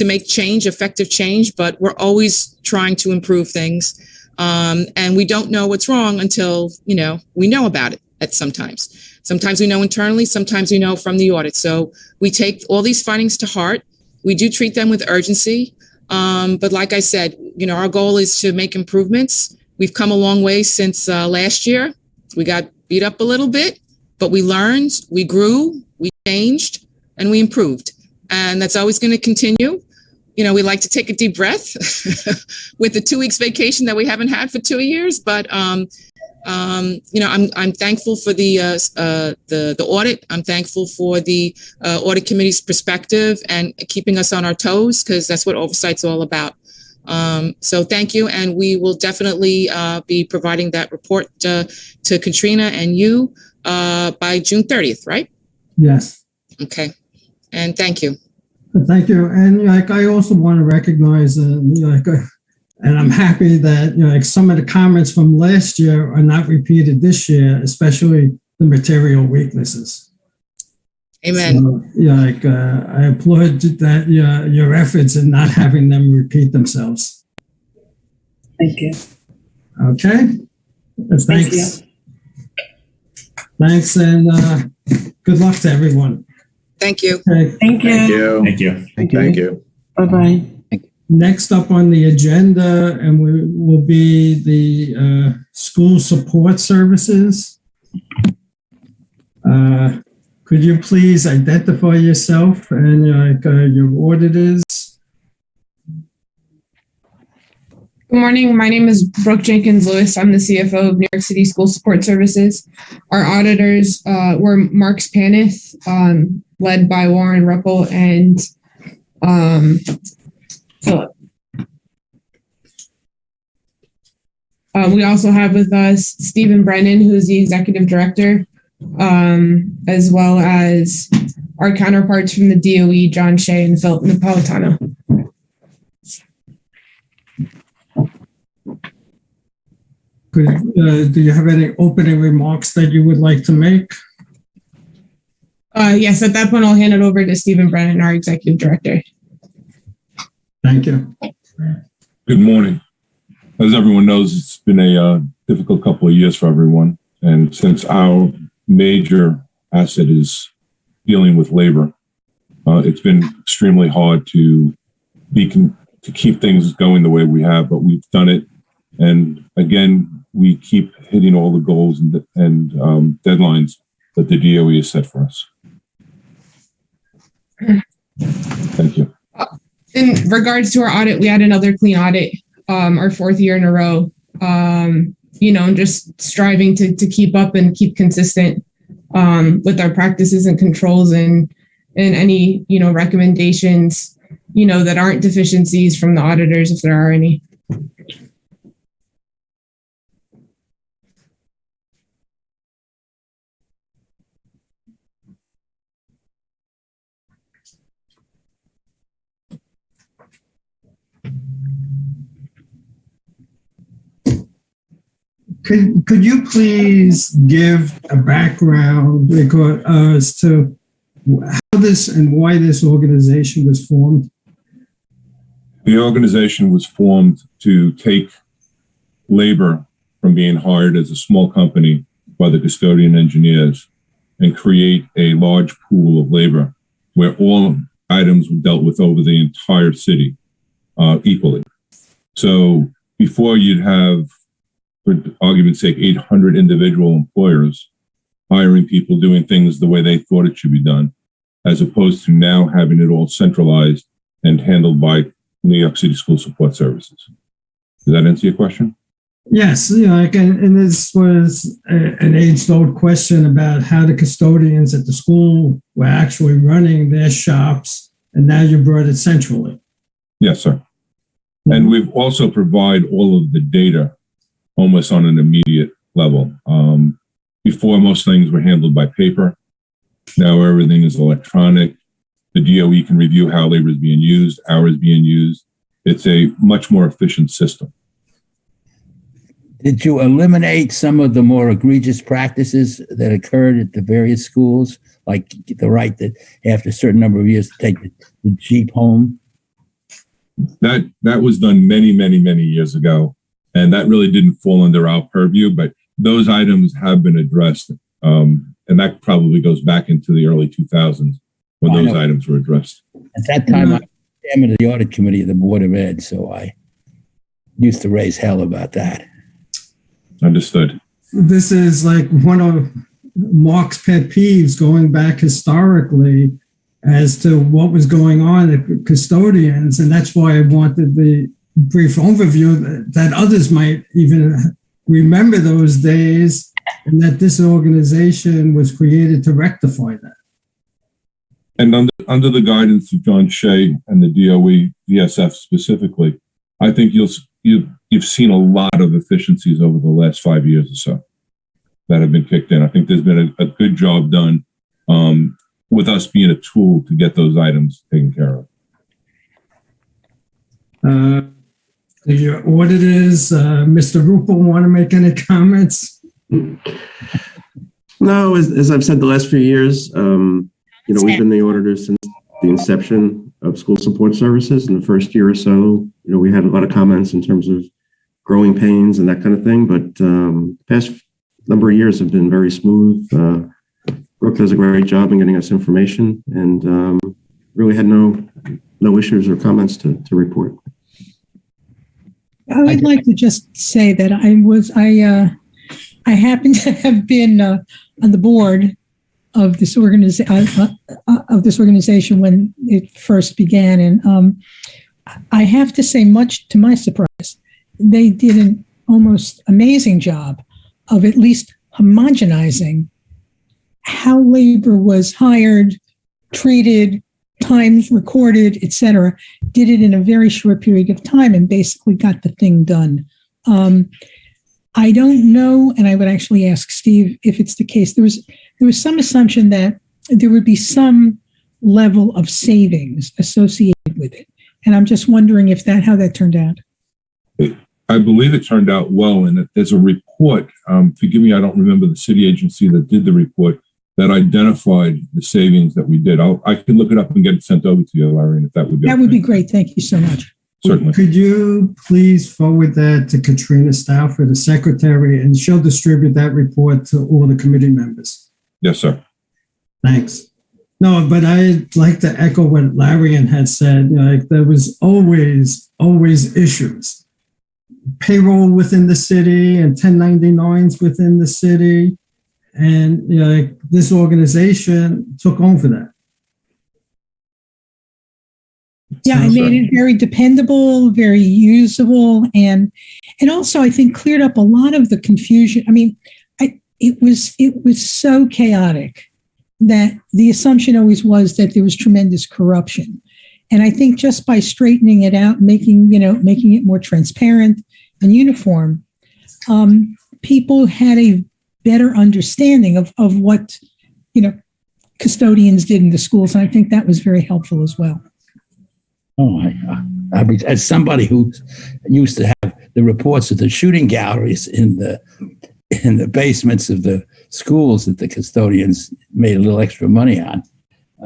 make change, effective change, but we're always trying to improve things. And we don't know what's wrong until, we know about it sometimes. Sometimes we know internally, sometimes we know from the audit. So we take all these findings to heart. We do treat them with urgency. But like I said, our goal is to make improvements. We've come a long way since last year. We got beat up a little bit, but we learned, we grew, we changed, and we improved. And that's always going to continue. We like to take a deep breath with the 2 weeks vacation that we haven't had for 2 years. But, I'm thankful for the audit. I'm thankful for the audit committee's perspective and keeping us on our toes, because that's what oversight's all about. So thank you. And we will definitely be providing that report to Katrina and you by June 30th, right? Yes. Okay. And thank you. Thank you. And I also want to recognize, and I'm happy that some of the comments from last year are not repeated this year, especially the material weaknesses. Amen. So, I applaud that your efforts in not having them repeat themselves. Thank you. Okay. Thanks. Thank you. Thanks, and good luck to everyone. Thank you. Okay. Thank you. Thank you. Thank you. Thank you. Bye-bye. Next up on the agenda, and we will be the school support services. Could you please identify yourself and your auditors? Good morning. My name is Brooke Jenkins Lewis. I'm the CFO of New York City School Support Services. Our auditors were Mark Spaneth, led by Warren Ruppel and Philip. We also have with us Stephen Brennan, who is the executive director, as well as our counterparts from the DOE, John Shea and Philip Napolitano. Do you have any opening remarks that you would like to make? Yes, at that point, I'll hand it over to Stephen Brennan, our executive director. Thank you. Good morning. As everyone knows, it's been a difficult couple of years for everyone. And since our major asset is dealing with labor, it's been extremely hard to keep things going the way we have, but we've done it. And again, we keep hitting all the goals and deadlines that the DOE has set for us. Thank you. In regards to our audit, we had another clean audit, our 4th year in a row. Just striving to keep up and keep consistent with our practices and controls and any, recommendations, that aren't deficiencies from the auditors, if there are any. Could you please give a background as to how this and why this organization was formed? The organization was formed to take labor from being hired as a small company by the custodian engineers and create a large pool of labor where all items were dealt with over the entire city equally. So before you'd have, for argument's sake, 800 individual employers hiring people doing things the way they thought it should be done, as opposed to now having it all centralized and handled by New York City School Support Services. Does that answer your question? Yes, and this was an age-old question about how the custodians at the school were actually running their shops, and now you brought it centrally. Yes, sir. And we've also provide all of the data almost on an immediate level. Before, most things were handled by paper. Now everything is electronic. The DOE can review how labor is being used, hours being used. It's a much more efficient system. Did you eliminate some of the more egregious practices that occurred at the various schools, like the right that after a certain number of years to take the Jeep home? That was done many, many, many years ago, and that really didn't fall under our purview, but those items have been addressed, and that probably goes back into the early 2000s when those items were addressed. At that time, I was chairman of the audit committee of the Board of Ed, so I used to raise hell about that. Understood. This is like one of Mark's pet peeves going back historically as to what was going on at custodians. And that's why I wanted the brief overview that others might even remember those days and that this organization was created to rectify that. And under the guidance of John Shea and the DOE, DSF specifically, I think you've seen a lot of efficiencies over the last 5 years or so that have been kicked in. I think there's been a good job done with us being a tool to get those items taken care of. The auditors, Mr. Rupel, want to make any comments? No, as I've said the last few years, we've been the auditors since the inception of school support services. In the first year or so, we had a lot of comments in terms of growing pains and that kind of thing. But the past number of years have been very smooth. Brooke does a great job in getting us information, and really had no issues or comments to report. I would like to just say that I happen to have been on the board of this organization when it first began, and I have to say, much to my surprise, they did an almost amazing job of at least homogenizing how labor was hired, treated, times recorded, etc. Did it in a very short period of time and basically got the thing done. I don't know, and I would actually ask Steve if it's the case. There was some assumption that there would be some level of savings associated with it, and I'm just wondering how that turned out. I believe it turned out well, and there's a report. Forgive me, I don't remember the city agency that did the report that identified the savings that we did. I can look it up and get it sent over to you, Irene, if that would be. That would be great. Thank you so much. Certainly. Could you please forward that to Katrina Stauffer, the secretary, and she'll distribute that report to all the committee members? Yes, sir. Thanks. No, but I'd like to echo what Larian had said. There was always issues. Payroll within the city and 1099s within the city. And this organization took over that. Yeah, I made it very dependable, very usable, and also I think cleared up a lot of the confusion. I mean, it was so chaotic that the assumption always was that there was tremendous corruption, and I think just by straightening it out, making it more transparent and uniform, people had a better understanding of what custodians did in the schools, and I think that was very helpful as well. Oh, I mean, as somebody who used to have the reports of the shooting galleries in the basements of the schools that the custodians made a little extra money on,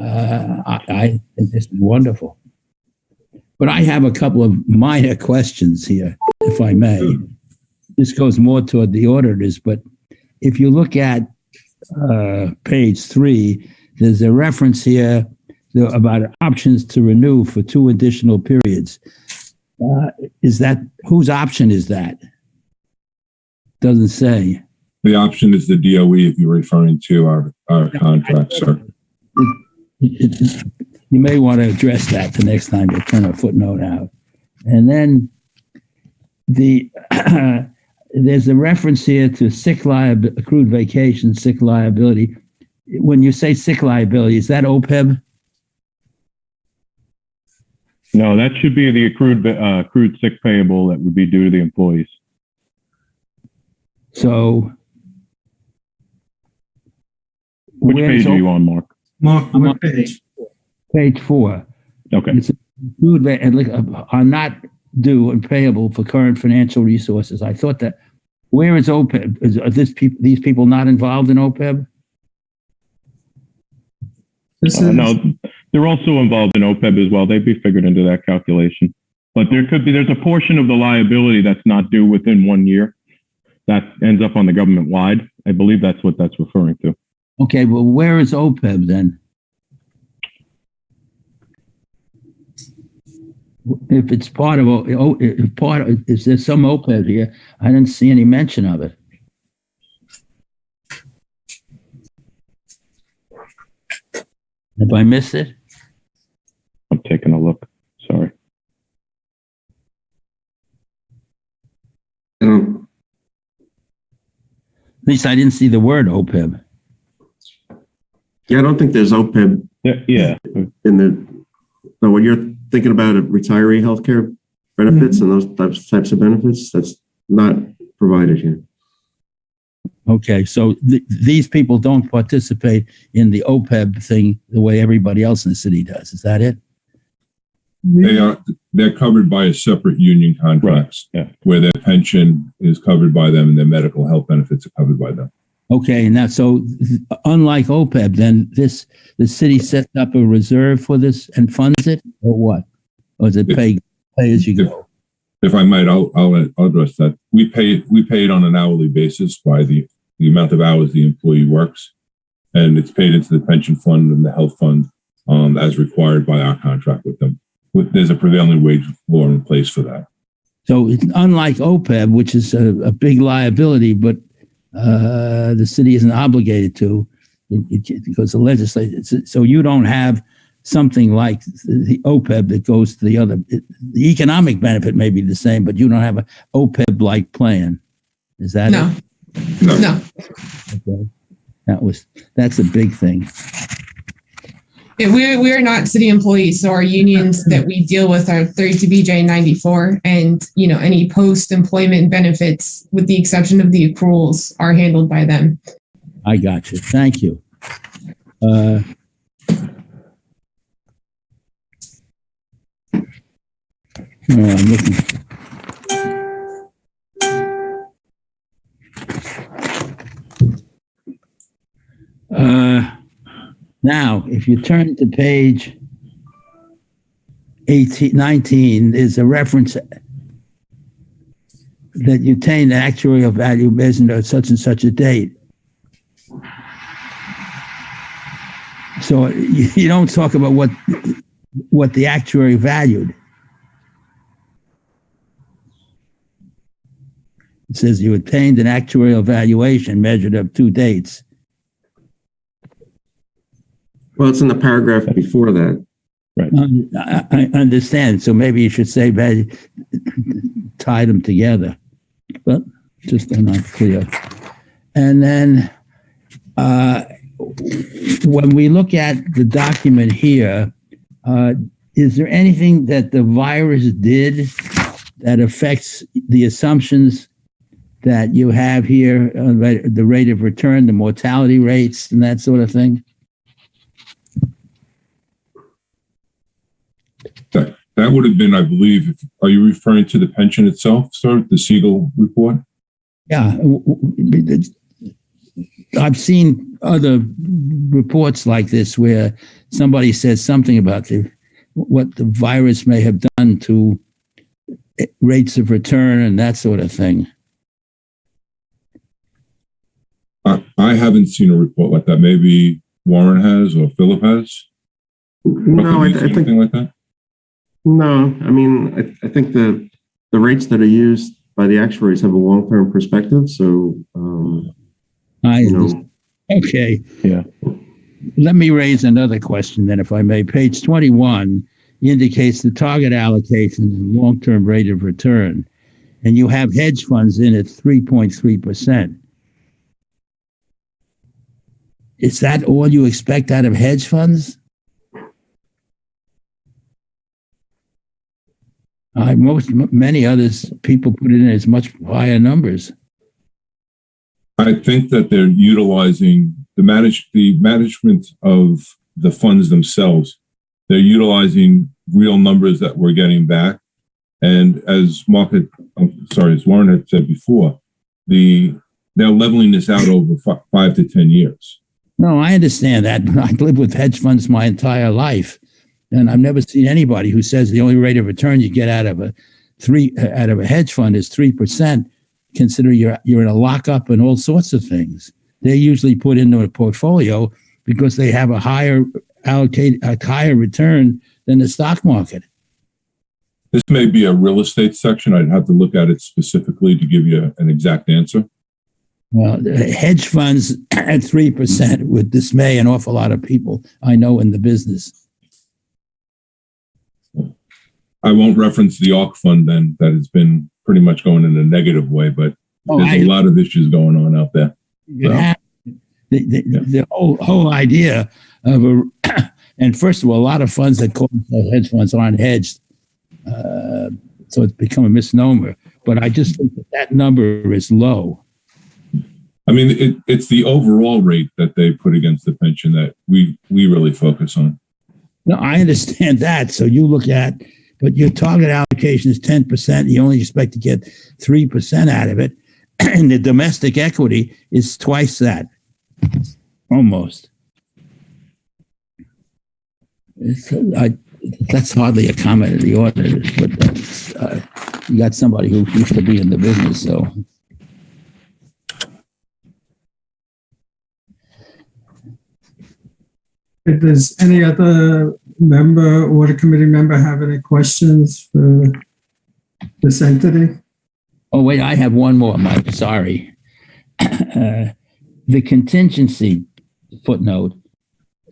I think this is wonderful. But I have a couple of minor questions here, if I may. This goes more toward the auditors, but if you look at page 3, there's a reference here about options to renew for 2 additional periods. Is that, whose option is that? Doesn't say. The option is the DOE if you're referring to our contract, sir. You may want to address that the next time you turn a footnote out. And then there's a reference here to accrued vacation, sick liability. When you say sick liability, is that OPEB? No, that should be the accrued sick payable that would be due to the employees. So, which page are you on, Mark? Mark, what page? Page 4. Okay. It's accrued are not due and payable for current financial resources. I thought that. Where is OPEB? Are these people not involved in OPEB? No, they're also involved in OPEB as well. They'd be figured into that calculation. But there's a portion of the liability that's not due within 1 year that ends up on the government wide. I believe that's what that's referring to. Okay, well, where is OPEB then? If it's part of, is there some OPEB here? I didn't see any mention of it. Have I missed it? I'm taking a look. Sorry. At least I didn't see the word OPEB. Yeah, I don't think there's OPEB. Yeah. So when you're thinking about retiree healthcare benefits and those types of benefits, that's not provided here. Okay, so these people don't participate in the OPEB thing the way everybody else in the city does. Is that it? They're covered by a separate union contracts, right. Yeah. Where their pension is covered by them and their medical health benefits are covered by them. Okay, and that so unlike OPEB, then the city sets up a reserve for this and funds it, or what? Or is it pay as you go? If I might, I'll address that. We pay it on an hourly basis by the amount of hours the employee works, and it's paid into the pension fund and the health fund as required by our contract with them. There's a prevailing wage law in place for that. So it's unlike OPEB, which is a big liability, but the city isn't obligated to because the legislature. So you don't have something like the OPEB that goes to the other. The economic benefit may be the same, but you don't have an OPEB-like plan. Is that No. it? No. Okay. That's a big thing. We are not city employees, so our unions that we deal with are 32BJ 94, and any post-employment benefits, with the exception of the accruals, are handled by them. I got you. Thank you. I'm looking. Now, if you turn to page 19, there's a reference that you obtain the actuarial value measured at such and such a date. So you don't talk about what the actuary valued. It says you obtained an actuarial valuation measured up 2 dates. Well, it's in the paragraph before that. Right. I understand. So maybe you should say tie them together, but just they're not clear. And then when we look at the document here, is there anything that the virus did that affects the assumptions that you have here, the rate of return, the mortality rates, and that sort of thing? That would have been, I believe, are you referring to the pension itself, sir, the Siegel report? Yeah. I've seen other reports like this where somebody says something about the what the virus may have done to rates of return and that sort of thing? I haven't seen a report like that. Maybe Warren has or Philip has. No, I think anything like that. No, I mean, I think the rates that are used by the actuaries have a long-term perspective. So, Okay. Yeah. Let me raise another question then, if I may. Page 21 indicates the target allocation and long-term rate of return, and you have hedge funds in at 3.3%. Is that all you expect out of hedge funds? Many others, people put it in as much higher numbers. I think that they're utilizing the management of the funds themselves. They're utilizing real numbers that we're getting back. And as Warren had said before, they're leveling this out over 5 to 10 years. No, I understand that. I've lived with hedge funds my entire life, and I've never seen anybody who says the only rate of return you get out of a hedge fund is 3%. Consider you're in a lockup and all sorts of things. They're usually put into a portfolio because they have a higher return than the stock market. This may be a real estate section. I'd have to look at it specifically to give you an exact answer. Well, hedge funds at 3% would dismay an awful lot of people I know in the business. I won't reference the ARC fund then, that has been pretty much going in a negative way, but there's a lot of issues going on out there. The whole idea of and first of all, a lot of funds that call themselves hedge funds aren't hedged. So it's become a misnomer. But I just think that number is low. I mean, it's the overall rate that they put against the pension that we really focus on. No, I understand that. So you look at, but your target allocation is 10%. You only expect to get 3% out of it. And the domestic equity is twice that, almost. That's hardly a comment of the auditors, but you got somebody who used to be in the business, so. If there's any other member, audit committee member have any questions for this entity? Oh, wait, I have one more, Mike. Sorry. The contingency footnote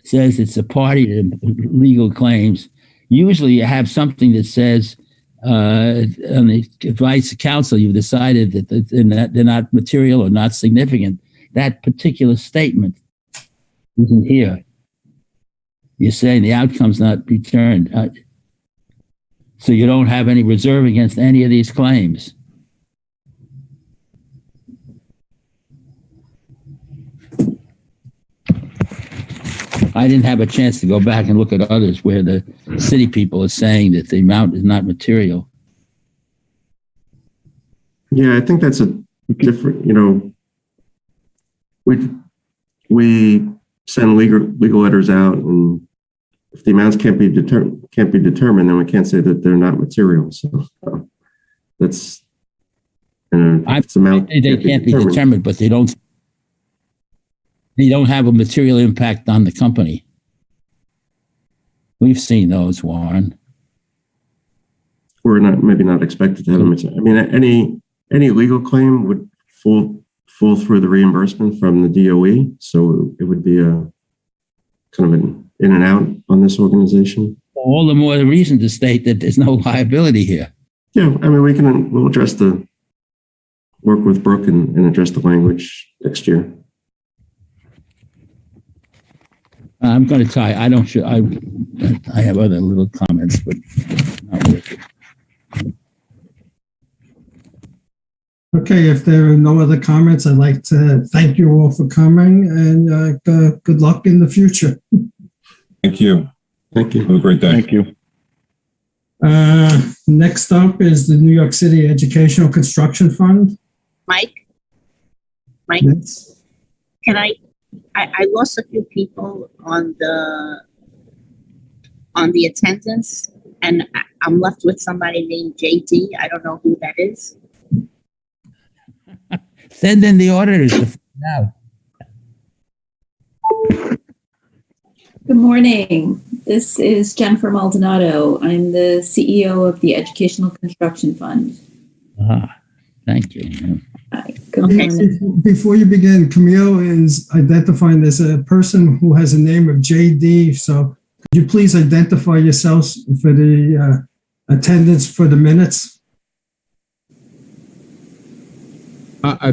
says it's a party to legal claims. Usually you have something that says, on the advice of counsel, you've decided that they're not material or not significant. That particular statement isn't here. You're saying the outcome's not returned. So you don't have any reserve against any of these claims. I didn't have a chance to go back and look at others where the city people are saying that the amount is not material. Yeah, I think that's a different, we send legal letters out, and if the amounts can't be determined, then we can't say that they're not material. So that's amount they can't be determined, but they don't have a material impact on the company. We've seen those, Warren. We're maybe not expected to have a material. I mean, any legal claim would fall through the reimbursement from the DOE. So it would be a kind of an in and out on this organization. All the more reason to state that there's no liability here. Yeah, I mean, we'll work with Brooke and address the language next year. I'm going to try. I have other little comments, but not worth it. Okay, if there are no other comments, I'd like to thank you all for coming, and good luck in the future. Thank you. Thank you. Have a great day. Thank you. Next up is the New York City Educational Construction Fund. Mike? Yes. Can I lost a few people on on the attendance, and I'm left with somebody named JD. I don't know who that is. Send in the auditors to find out. Good morning. This is Jennifer Maldonado. I'm the CEO of the Educational Construction Fund. Thank you. Hi, good morning. Before you begin, Camille is identifying as a person who has a name of JD. So could you please identify yourselves for the attendance for the minutes?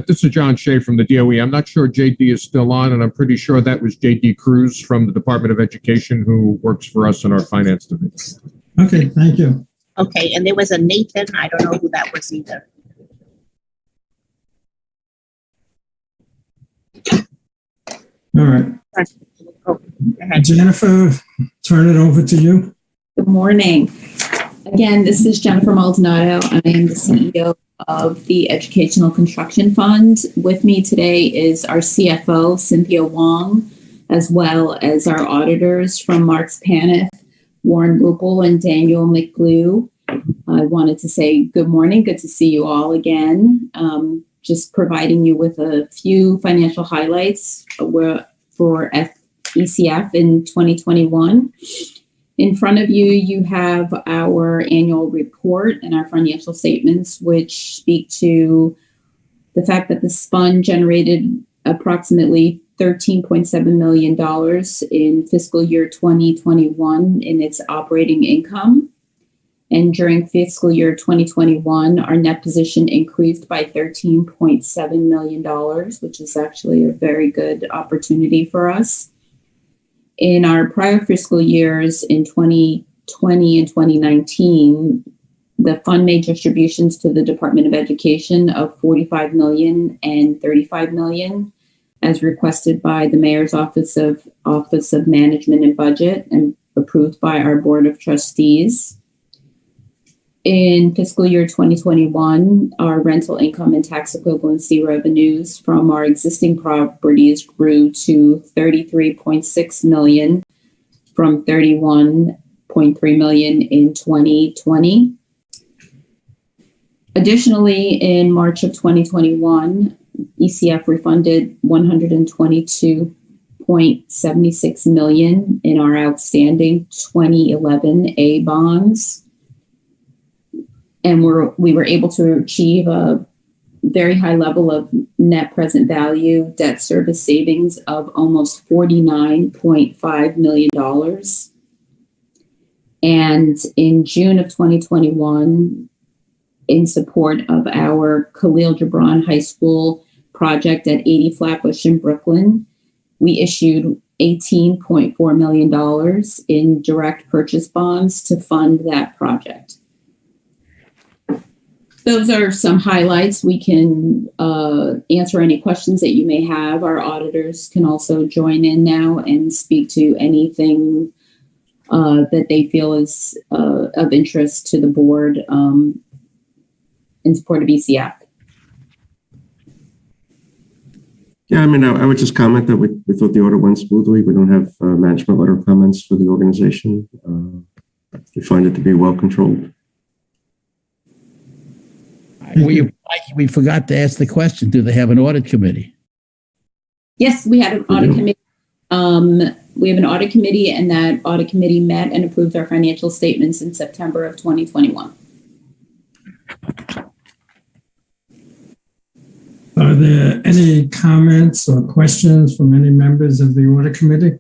This is John Shea from the DOE. I'm not sure JD is still on, and I'm pretty sure that was JD Cruz from the Department of Education who works for us in our finance division. Okay, thank you. Okay, and there was a Nathan. I don't know who that was either. All right. Oh, go ahead. Jennifer, turn it over to you. Good morning. Again, this is Jennifer Maldonado. I am the CEO of the Educational Construction Fund. With me today is our CFO, Cynthia Wong, as well as our auditors from Marks Paneth, Warren Rupel, and Daniel McGlew. I wanted to say good morning. Good to see you all again. Just providing you with a few financial highlights for ECF in 2021. In front of you, you have our annual report and our financial statements, which speak to the fact that this fund generated approximately $13.7 million in fiscal year 2021 in its operating income. And during fiscal year 2021, our net position increased by $13.7 million, which is actually a very good opportunity for us. In our prior fiscal years, in 2020 and 2019, the fund made distributions to the Department of Education of $45 million and $35 million, as requested by the Mayor's Office of Management and Budget and approved by our Board of Trustees. In fiscal year 2021, our rental income and tax equivalency revenues from our existing properties grew to $33.6 million from $31.3 million in 2020. Additionally, in March of 2021, ECF refunded $122.76 million in our outstanding 2011 A bonds. And we were able to achieve a very high level of net present value debt service savings of almost $49.5 million. And in June of 2021, in support of our Khalil Gibran High School project at 80 Flatbush in Brooklyn, we issued $18.4 million in direct purchase bonds to fund that project. Those are some highlights. We can answer any questions that you may have. Our auditors can also join in now and speak to anything that they feel is of interest to the board in support of ECF. Yeah, I mean, I would just comment that we thought the audit went smoothly. We don't have management letter comments for the organization. We find it to be well controlled. We forgot to ask the question, do they have an audit committee? Yes, we have an audit committee. We have an audit committee, and that audit committee met and approved our financial statements in September of 2021. Are there any comments or questions from any members of the audit committee?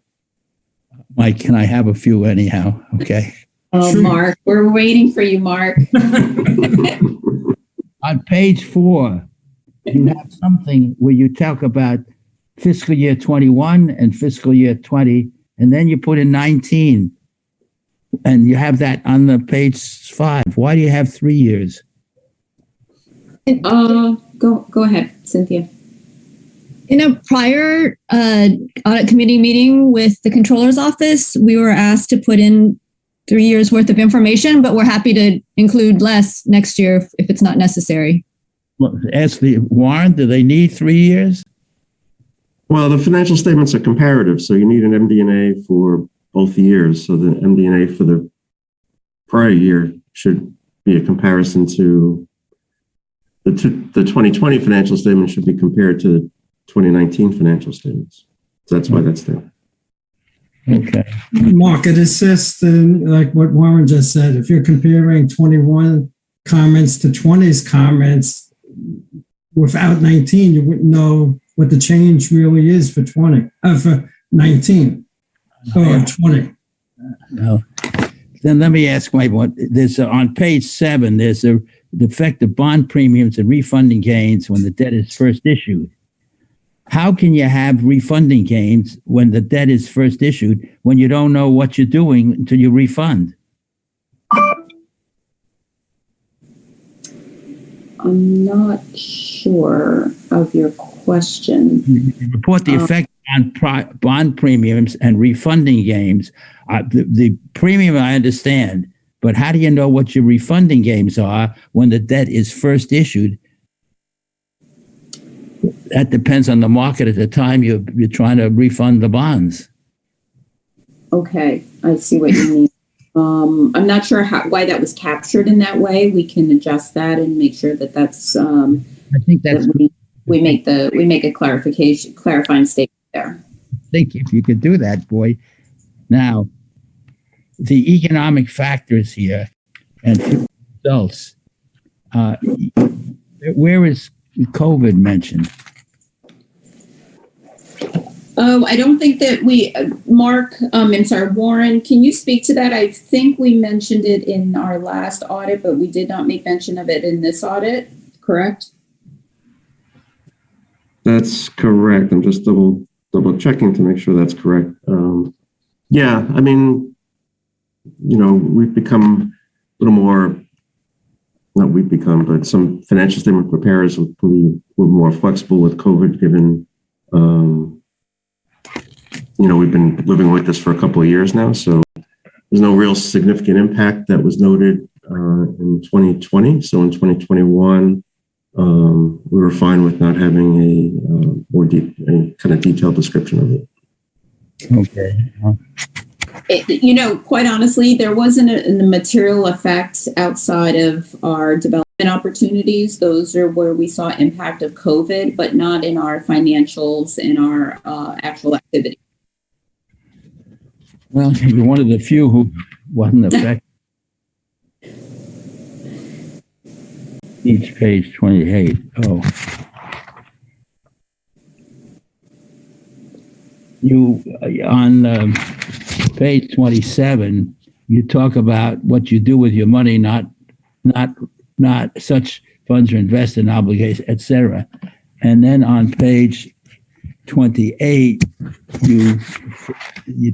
Mike, can I have a few anyhow? Okay. Oh, sure. Mark, we're waiting for you, Mark. On page 4, you have something where you talk about fiscal year 21 and fiscal year 20, and then you put in 19, and you have that on the page 5. Why do you have 3 years? Go ahead, Cynthia. In a prior audit committee meeting with the controller's office, we were asked to put in 3 years worth of information, but we're happy to include less next year if it's not necessary. Well, ask the Warren, do they need 3 years? Well, the financial statements are comparative, so you need an MD&A for both years. So the MD&A for the prior year should be a comparison to the 2020 financial statement should be compared to the 2019 financial statements. So that's why that's there. Okay. Mark, it assists in like what Warren just said. If you're comparing 21 comments to 20's comments, without 19, you wouldn't know what the change really is for 19 or 20. No. Then let me ask my one. There's on page 7. There's the effect of bond premiums and refunding gains when the debt is first issued. How can you have refunding gains when the debt is first issued when you don't know what you're doing until you refund? I'm not sure of your question. You report the effect on bond premiums and refunding gains. The premium I understand, but how do you know what your refunding gains are when the debt is first issued? That depends on the market at the time you're trying to refund the bonds. Okay, I see what you mean. I'm not sure why that was captured in that way. We can adjust that and make sure that that's. I think that's that we make a clarifying statement there. I think if you could do that, boy. Now, the economic factors here and results. Where is COVID mentioned? Oh, I don't think that Warren, can you speak to that? I think we mentioned it in our last audit, but we did not make mention of it in this audit, correct? That's correct. I'm just double checking to make sure that's correct. Yeah, I mean, we've become a little more, not we've become, but some financial statement preparers were more flexible with COVID given, we've been living with this for a couple of years now. So there's no real significant impact that was noted in 2020. So in 2021, we were fine with not having a kind of detailed description of it. Okay. Quite honestly, there wasn't a material effect outside of our development opportunities. Those are where we saw impact of COVID, but not in our financials and our actual activity. Well, you're one of the few who wasn't affected. Each page 28. Oh. You, on page 27, you talk about what you do with your money, not such funds are invested in obligations, etc. And then on page 28, you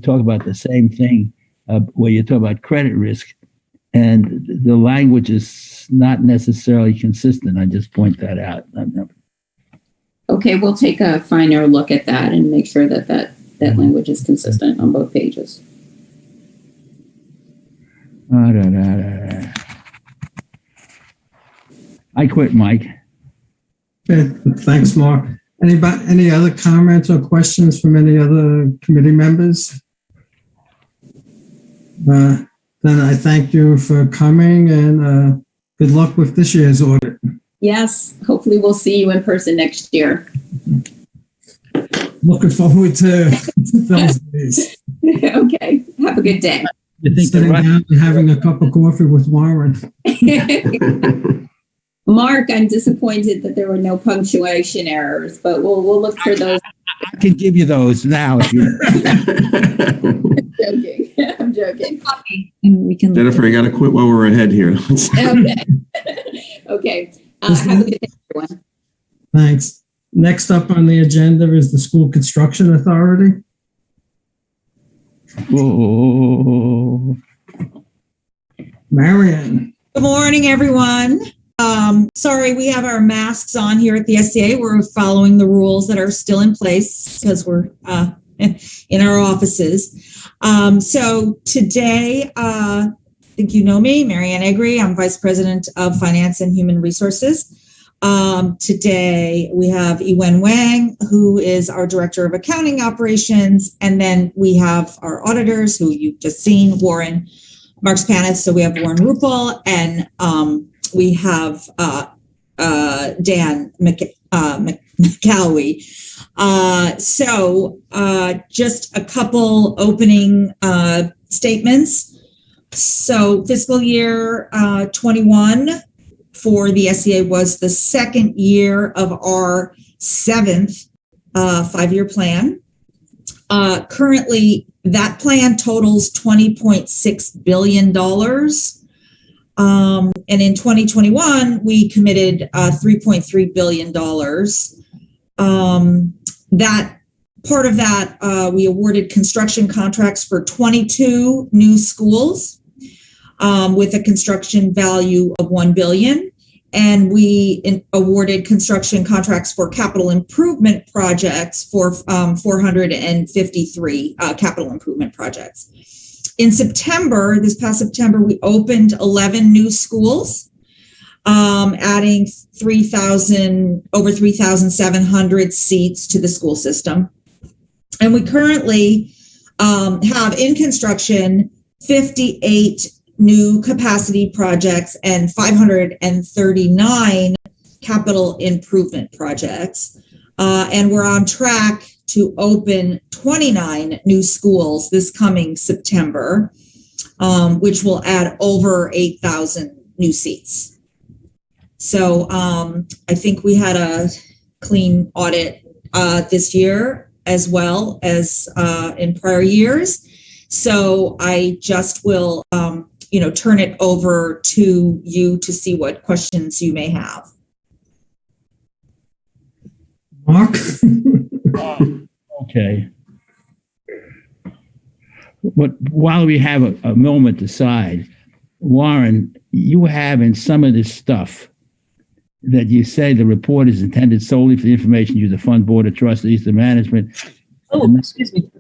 talk about the same thing where you talk about credit risk, and the language is not necessarily consistent. I just point that out. Okay, we'll take a finer look at that and make sure that language is consistent on both pages. I quit, Mike. Okay, thanks, Mark. Any other comments or questions from any other committee members? Then I thank you for coming and good luck with this year's audit. Yes, hopefully we'll see you in person next year. Looking forward to those days. Okay, have a good day. Sitting down and having a cup of coffee with Warren. Mark, I'm disappointed that there were no punctuation errors, but we'll look for those. I can give you those now. If you... I'm joking. And we can Jennifer, you got to quit while we're ahead here. Okay. Have a good day, everyone. Thanks. Next up on the agenda is the School Construction Authority. Whoa. Marion. Good morning, everyone. Sorry, we have our masks on here at the SCA. We're following the rules that are still in place because we're in our offices. So today, I think you know me, Marianne Egri. I'm Vice President of Finance and Human Resources. Today we have Iwen Wang, who is our Director of Accounting Operations, and then we have our auditors, who you've just seen, Warren Marks Panis. So we have Warren Rupel, and we have Dan McCalwee. Just a couple opening statements. So fiscal year 21 for the SCA was the second year of our 7th 5-year plan. Currently, that plan totals $20.6 billion. And in 2021, we committed $3.3 billion. That part of that, we awarded construction contracts for 22 new schools with a construction value of $1 billion. And we awarded construction contracts for capital improvement projects for 453 capital improvement projects. In September, this past September, we opened 11 new schools, adding over 3,700 seats to the school system. And we currently have in construction 58 new capacity projects and 539 capital improvement projects. And we're on track to open 29 new schools this coming September, which will add over 8,000 new seats. So I think we had a clean audit this year as well as in prior years. So I just will, turn it over to you to see what questions you may have. Mark? Okay. But while we have a moment aside, Warren, you have in some of this stuff that you say the report is intended solely for the information use of fund board of trustees, the management. Oh, excuse me.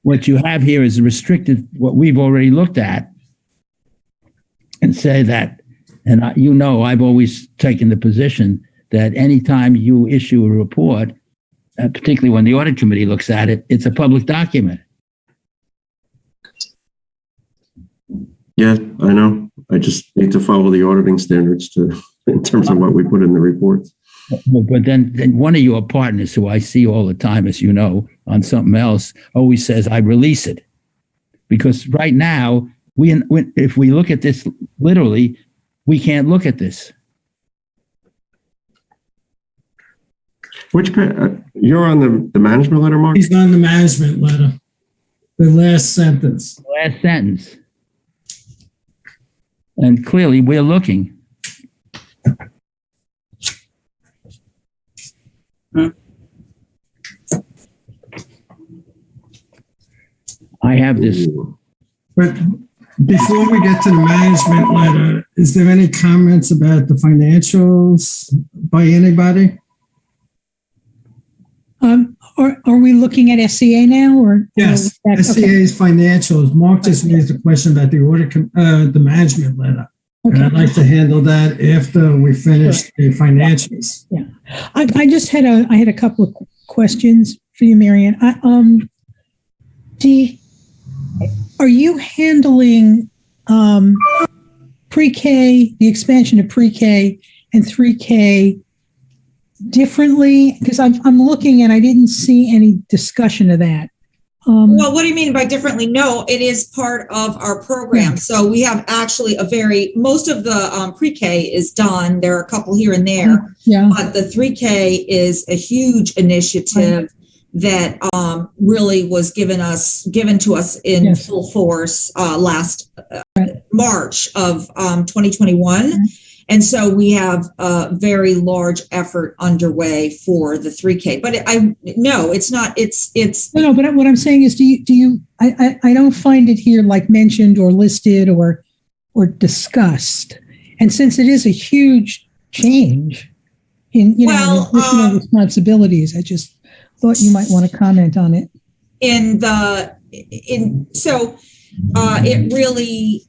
What you have here is restricted, what we've already looked at, and say that, and I've always taken the position that anytime you issue a report, particularly when the audit committee looks at it, it's a public document. Yeah, I know. I just need to follow the auditing standards in terms of what we put in the reports. But then one of your partners, who I see all the time, as you know, on something else, always says, I release it. Because right now, if we look at this literally, we can't look at this. Which you're on the management letter, Mark? He's on the management letter. The last sentence. Last sentence. And clearly, we're looking. I have this. But before we get to the management letter, is there any comments about the financials by anybody? Are we looking at SCA now, or yes, SCA's financials? Mark just raised a question about the audit, the management letter. Okay. And I'd like to handle that after we finish the financials. Yeah, I just had a couple of questions for you, Marianne. Are you handling pre-K, the expansion of pre-K and 3K differently? Because I'm looking and I didn't see any discussion of that. Well, what do you mean by differently? No, it is part of our program. Yeah. So we have actually most of the pre-K is done. There are a couple here and there, but the 3K is a huge initiative that really was given to us in full force last March of 2021. Mm-hmm. And so we have a very large effort underway for the 3K. But no, it's not. It's no. But what I'm saying is, do you? I don't find it here like mentioned or listed or discussed. And since it is a huge change in additional responsibilities, I just thought you might want to comment on it. It really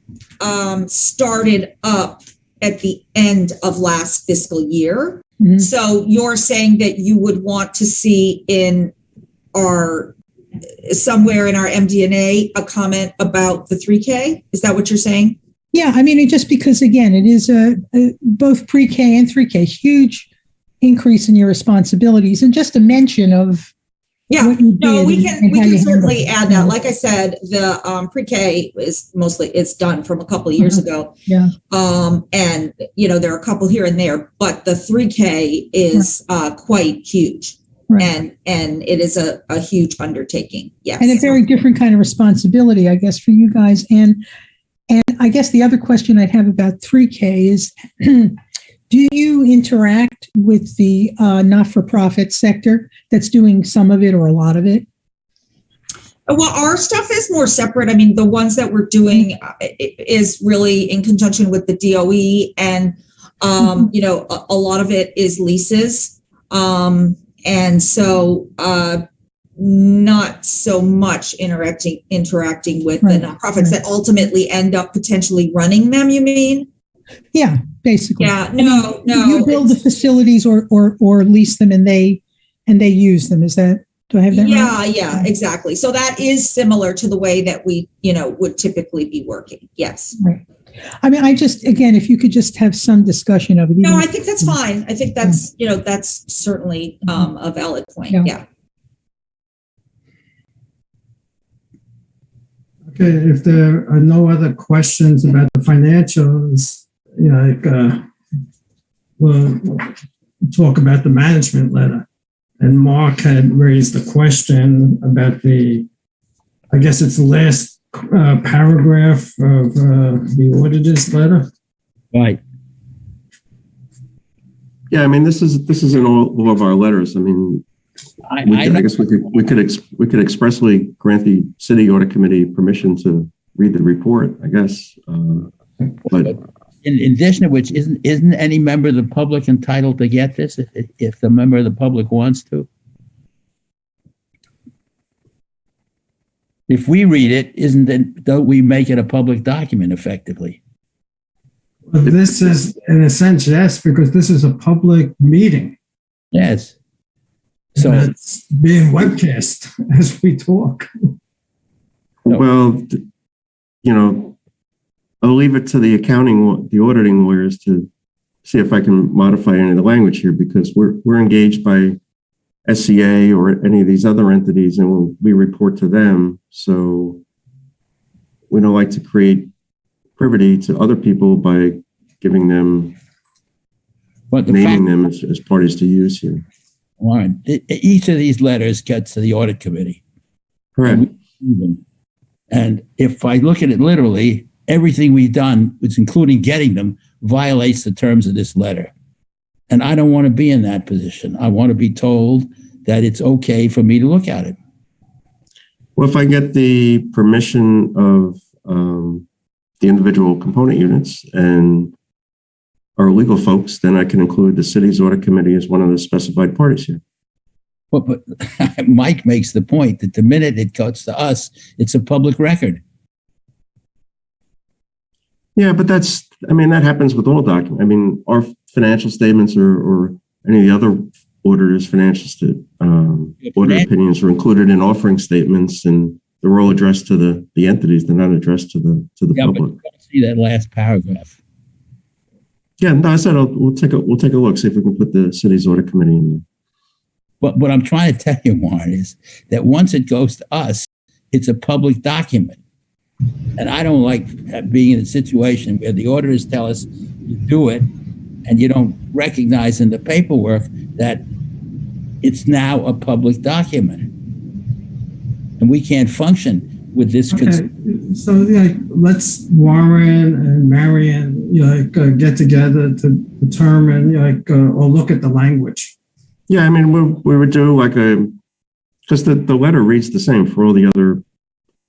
started up at the end of last fiscal year. Mhm. So you're saying that you would want to see in somewhere in our MD&A a comment about the 3K? Is that what you're saying? Yeah, I mean, just because again, it is both pre-K and 3K, huge increase in your responsibilities, and just a mention of what you did we and how can you certainly handled it. add that. Like I said, the pre-K it's done from a couple of years ago. Yeah. And there are a couple here and there, but the 3K is quite huge. Right. And it is a huge undertaking. Yes. And a very different kind of responsibility, I guess, for you guys. And I guess the other question I'd have about 3K is, do you interact with the not-for-profit sector that's doing some of it or a lot of it? Well, our stuff is more separate. I mean, the ones that we're doing is really in conjunction with the DOE, and a lot of it is leases. And so not so much interacting with the nonprofits that ultimately end up potentially running them, you mean? Yeah, basically. Yeah, no. You build the facilities or lease them and they use them. Is that, do I have that right? Yeah, exactly. So that is similar to the way that we, would typically be working. Yes. Right. I mean, again, if you could just have some discussion of it. No, I think that's fine. I think that's, that's certainly a valid point. Yeah. Okay, if there are no other questions about the financials, we'll talk about the management letter. And Mark had raised the question about I guess it's the last paragraph of the auditor's letter. Right. Yeah, I mean, this is in all of our letters. I mean, I guess we could expressly grant the city audit committee permission to read the report, I guess. But in addition to which, isn't any member of the public entitled to get this if the member of the public wants to? If we read it, don't we make it a public document effectively? Well, this is, in a sense, yes, because this is a public meeting. Yes. So it's being webcast as we talk. Well, I'll leave it to the auditing lawyers to see if I can modify any of the language here, because we're engaged by SCA or any of these other entities, and we report to them. So we don't like to create privity to other people by giving them, naming them as parties to use here. Warren, each of these letters gets to the audit committee. Correct. And if I look at it literally, everything we've done, which including getting them, violates the terms of this letter. And I don't want to be in that position. I want to be told that it's okay for me to look at it. Well, if I get the permission of the individual component units and our legal folks, then I can include the city's audit committee as one of the specified parties here. But Mike makes the point that the minute it goes to us, it's a public record. Yeah, but that happens with all documents. I mean, our financial statements or any of the other auditors' financial audit opinions are included in offering statements, and they're all addressed to the entities. They're not addressed to the public. But you don't see that last paragraph. Yeah, no, I said we'll take a look, see if we can put the city's audit committee in there. But what I'm trying to tell you, Warren, is that once it goes to us, it's a public document. And I don't like being in a situation where the auditors tell us you do it and you don't recognize in the paperwork that it's now a public document. And we can't function with this. Okay. So let's Warren and Marion get together to determine or look at the language. Yeah, I mean, we would do because the letter reads the same for all the other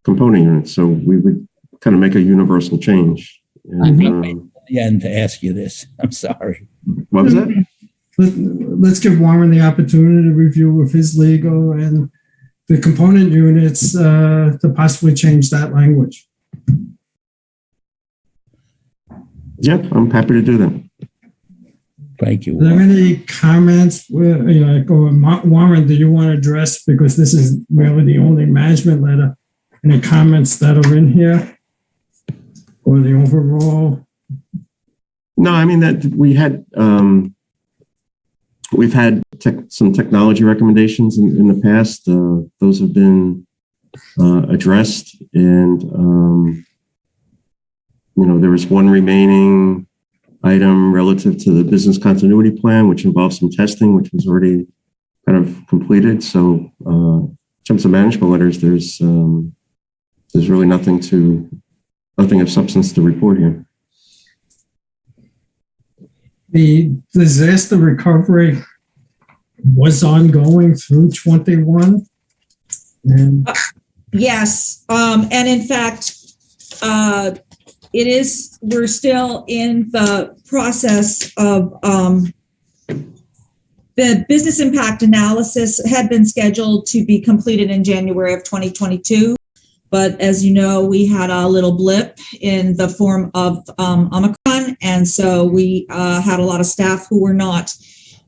component units, so we would kind of make a universal change. And, to ask you this, I'm sorry. What was that? Let's give Warren the opportunity to review with his legal and the component units to possibly change that language. Yep, I'm happy to do that. Thank you. Are there any comments, Warren, do you want to address, because this is really the only management letter, any comments that are in here or the overall? No, I mean that we've had some technology recommendations in the past. Those have been addressed, and there was one remaining item relative to the business continuity plan, which involves some testing, which was already kind of completed. So, in terms of management letters, there's really nothing of substance to report here. The disaster recovery was ongoing through 21. And yes. And in fact, we're still in the process of the business impact analysis had been scheduled to be completed in January of 2022. But as you know, we had a little blip in the form of Omicron. And so we had a lot of staff who were not,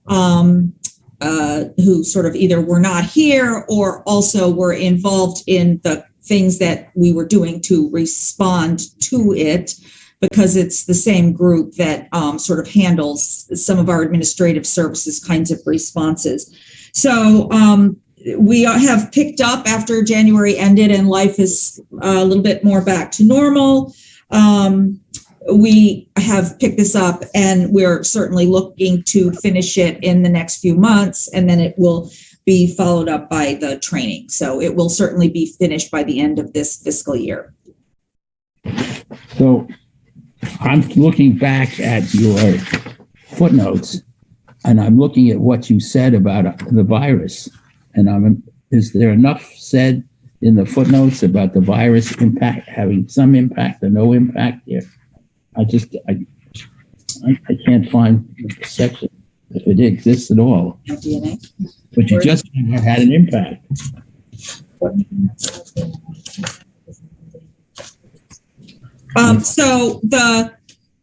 who sort of either were not here or also were involved in the things that we were doing to respond to it, because it's the same group that sort of handles some of our administrative services kinds of responses. So we have picked up after January ended and life is a little bit more back to normal. We have picked this up and we're certainly looking to finish it in the next few months, and then it will be followed up by the training. So it will certainly be finished by the end of this fiscal year. So I'm looking back at your footnotes, and I'm looking at what you said about the virus. And is there enough said in the footnotes about the virus impact, having some impact or no impact here? I can't find the section, if it exists at all. DNA. But you just had an impact. So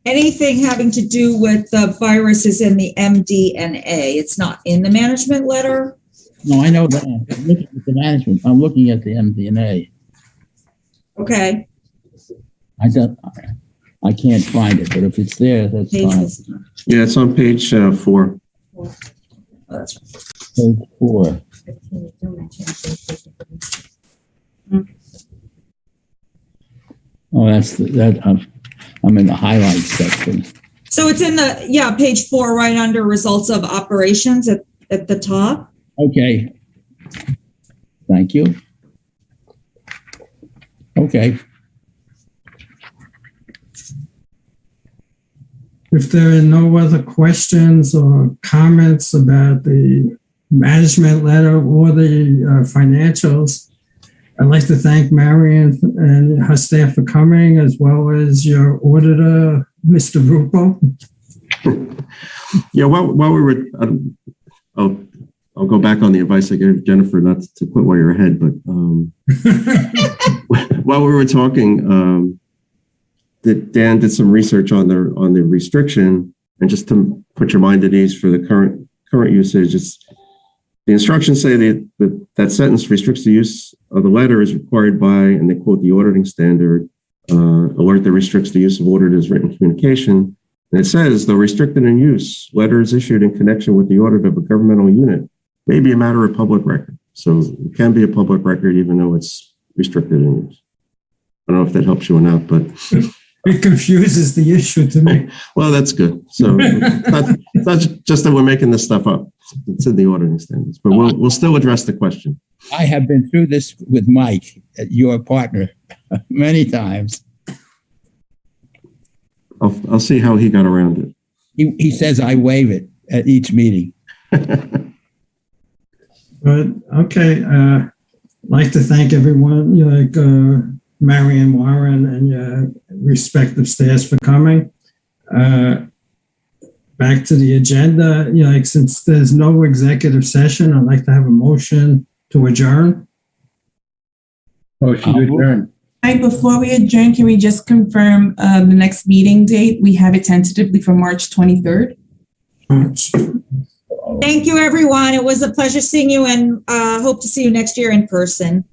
anything having to do with the virus is in the MD&A. It's not in the management letter. No, I know that. I'm looking at the management. I'm looking at the MD&A. Okay. I can't find it, but if it's there, that's fine. Yeah, it's on page 4. Oh, that's right. Page 4. Oh, I'm in the highlights section. So it's in page 4, right under results of operations at the top. Okay. Thank you. Okay. if there are no other questions or comments about the management letter or the financials, I'd like to thank Marion and her staff for coming, as well as your auditor, Mr. Rupo. Yeah, while we were, I'll go back on the advice I gave Jennifer not to quit while you're ahead, but while we were talking, Dan did some research on the restriction, and just to put your mind at ease for the current usage, the instructions say that sentence restricts the use of the letter is required by, and they quote the auditing standard, alert that restricts the use of auditor's written communication. And it says, though restricted in use, letters issued in connection with the audit of a governmental unit may be a matter of public record. So it can be a public record even though it's restricted in use. I don't know if that helps you or not, but it confuses the issue to me. Well, that's good. So it's not just that we're making this stuff up. It's in the auditing standards, but we'll still address the question. I have been through this with Mike, your partner, many times. I'll see how he got around it. He says I waive it at each meeting. But okay, I'd like to thank everyone, Marion, Warren, and your respective staffs for coming. Back to the agenda, since there's no executive session, I'd like to have a motion to adjourn. Motion to adjourn. Mike, before we adjourn, can we just confirm the next meeting date? We have it tentatively for March 23rd. Thank you, everyone. It was a pleasure seeing you, and hope to see you next year in person.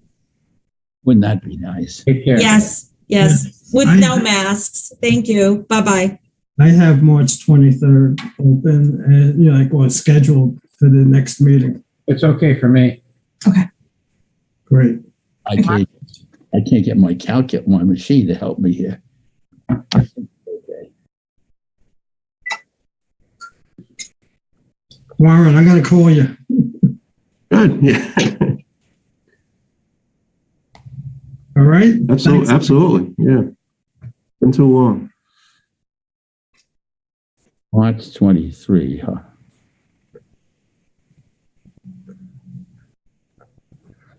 Wouldn't that be nice? Take care. Yes, with no masks. Thank you. Bye-bye. I have March 23rd open and, scheduled for the next meeting. It's okay for me. Great. I can't get my machine to help me here. Okay. Warren, I'm going to call you. Good. Yeah. All right. Absolutely. Yeah. Been too long. March 23, huh?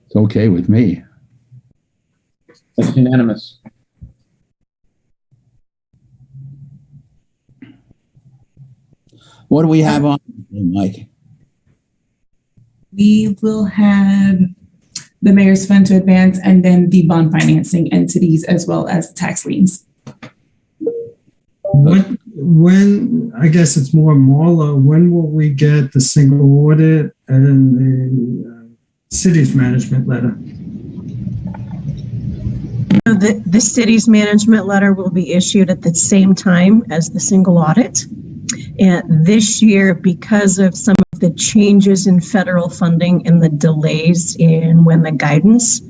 It's okay with me. It's unanimous. What do we have on, Mike? We will have the mayor's fund to advance and then the bond financing entities as well as tax liens. When, I guess it's more Marla, when will we get the single audit and the city's management letter? The city's management letter will be issued at the same time as the single audit. And this year, because of some of the changes in federal funding and the delays in when the guidance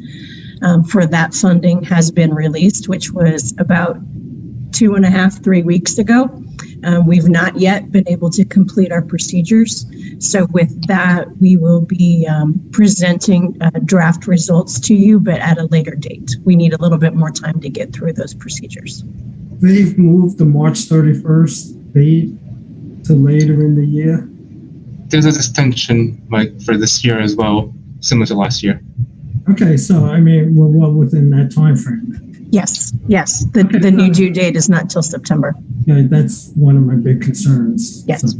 for that funding has been released, which was about 2.5-3 weeks ago, we've not yet been able to complete our procedures. So with that, we will be presenting draft results to you, but at a later date. We need a little bit more time to get through those procedures. They've moved the March 31st date to later in the year. There's an extension for this year as well, similar to last year. Okay, so I mean, we're well within that time frame. Yes. The new due date is not till September. Yeah, that's one of my big concerns. Yes. So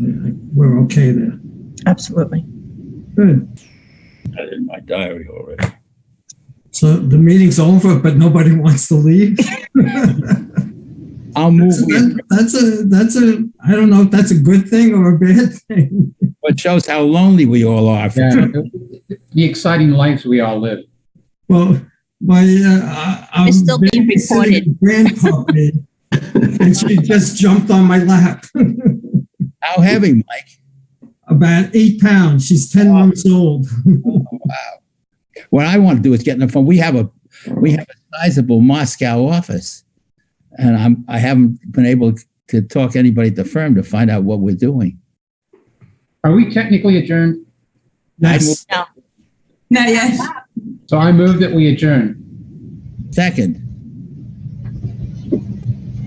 we're okay there. Absolutely. Good. Got it in my diary already. So the meeting's over, but nobody wants to leave. I'll move. That's a I don't know if that's a good thing or a bad thing. But shows how lonely we all are. Yeah, the exciting lives we all live. Well, I'm still being recorded. Grandpuppy, and she just jumped on my lap. How heavy, Mike? About 8 pounds. She's 10 months old. Wow. What I want to do is get in the phone. We have a sizable Moscow office, and I haven't been able to talk anybody at the firm to find out what we're doing. Are we technically adjourned? Yes. No. Not yet. So I move that we adjourn. Second.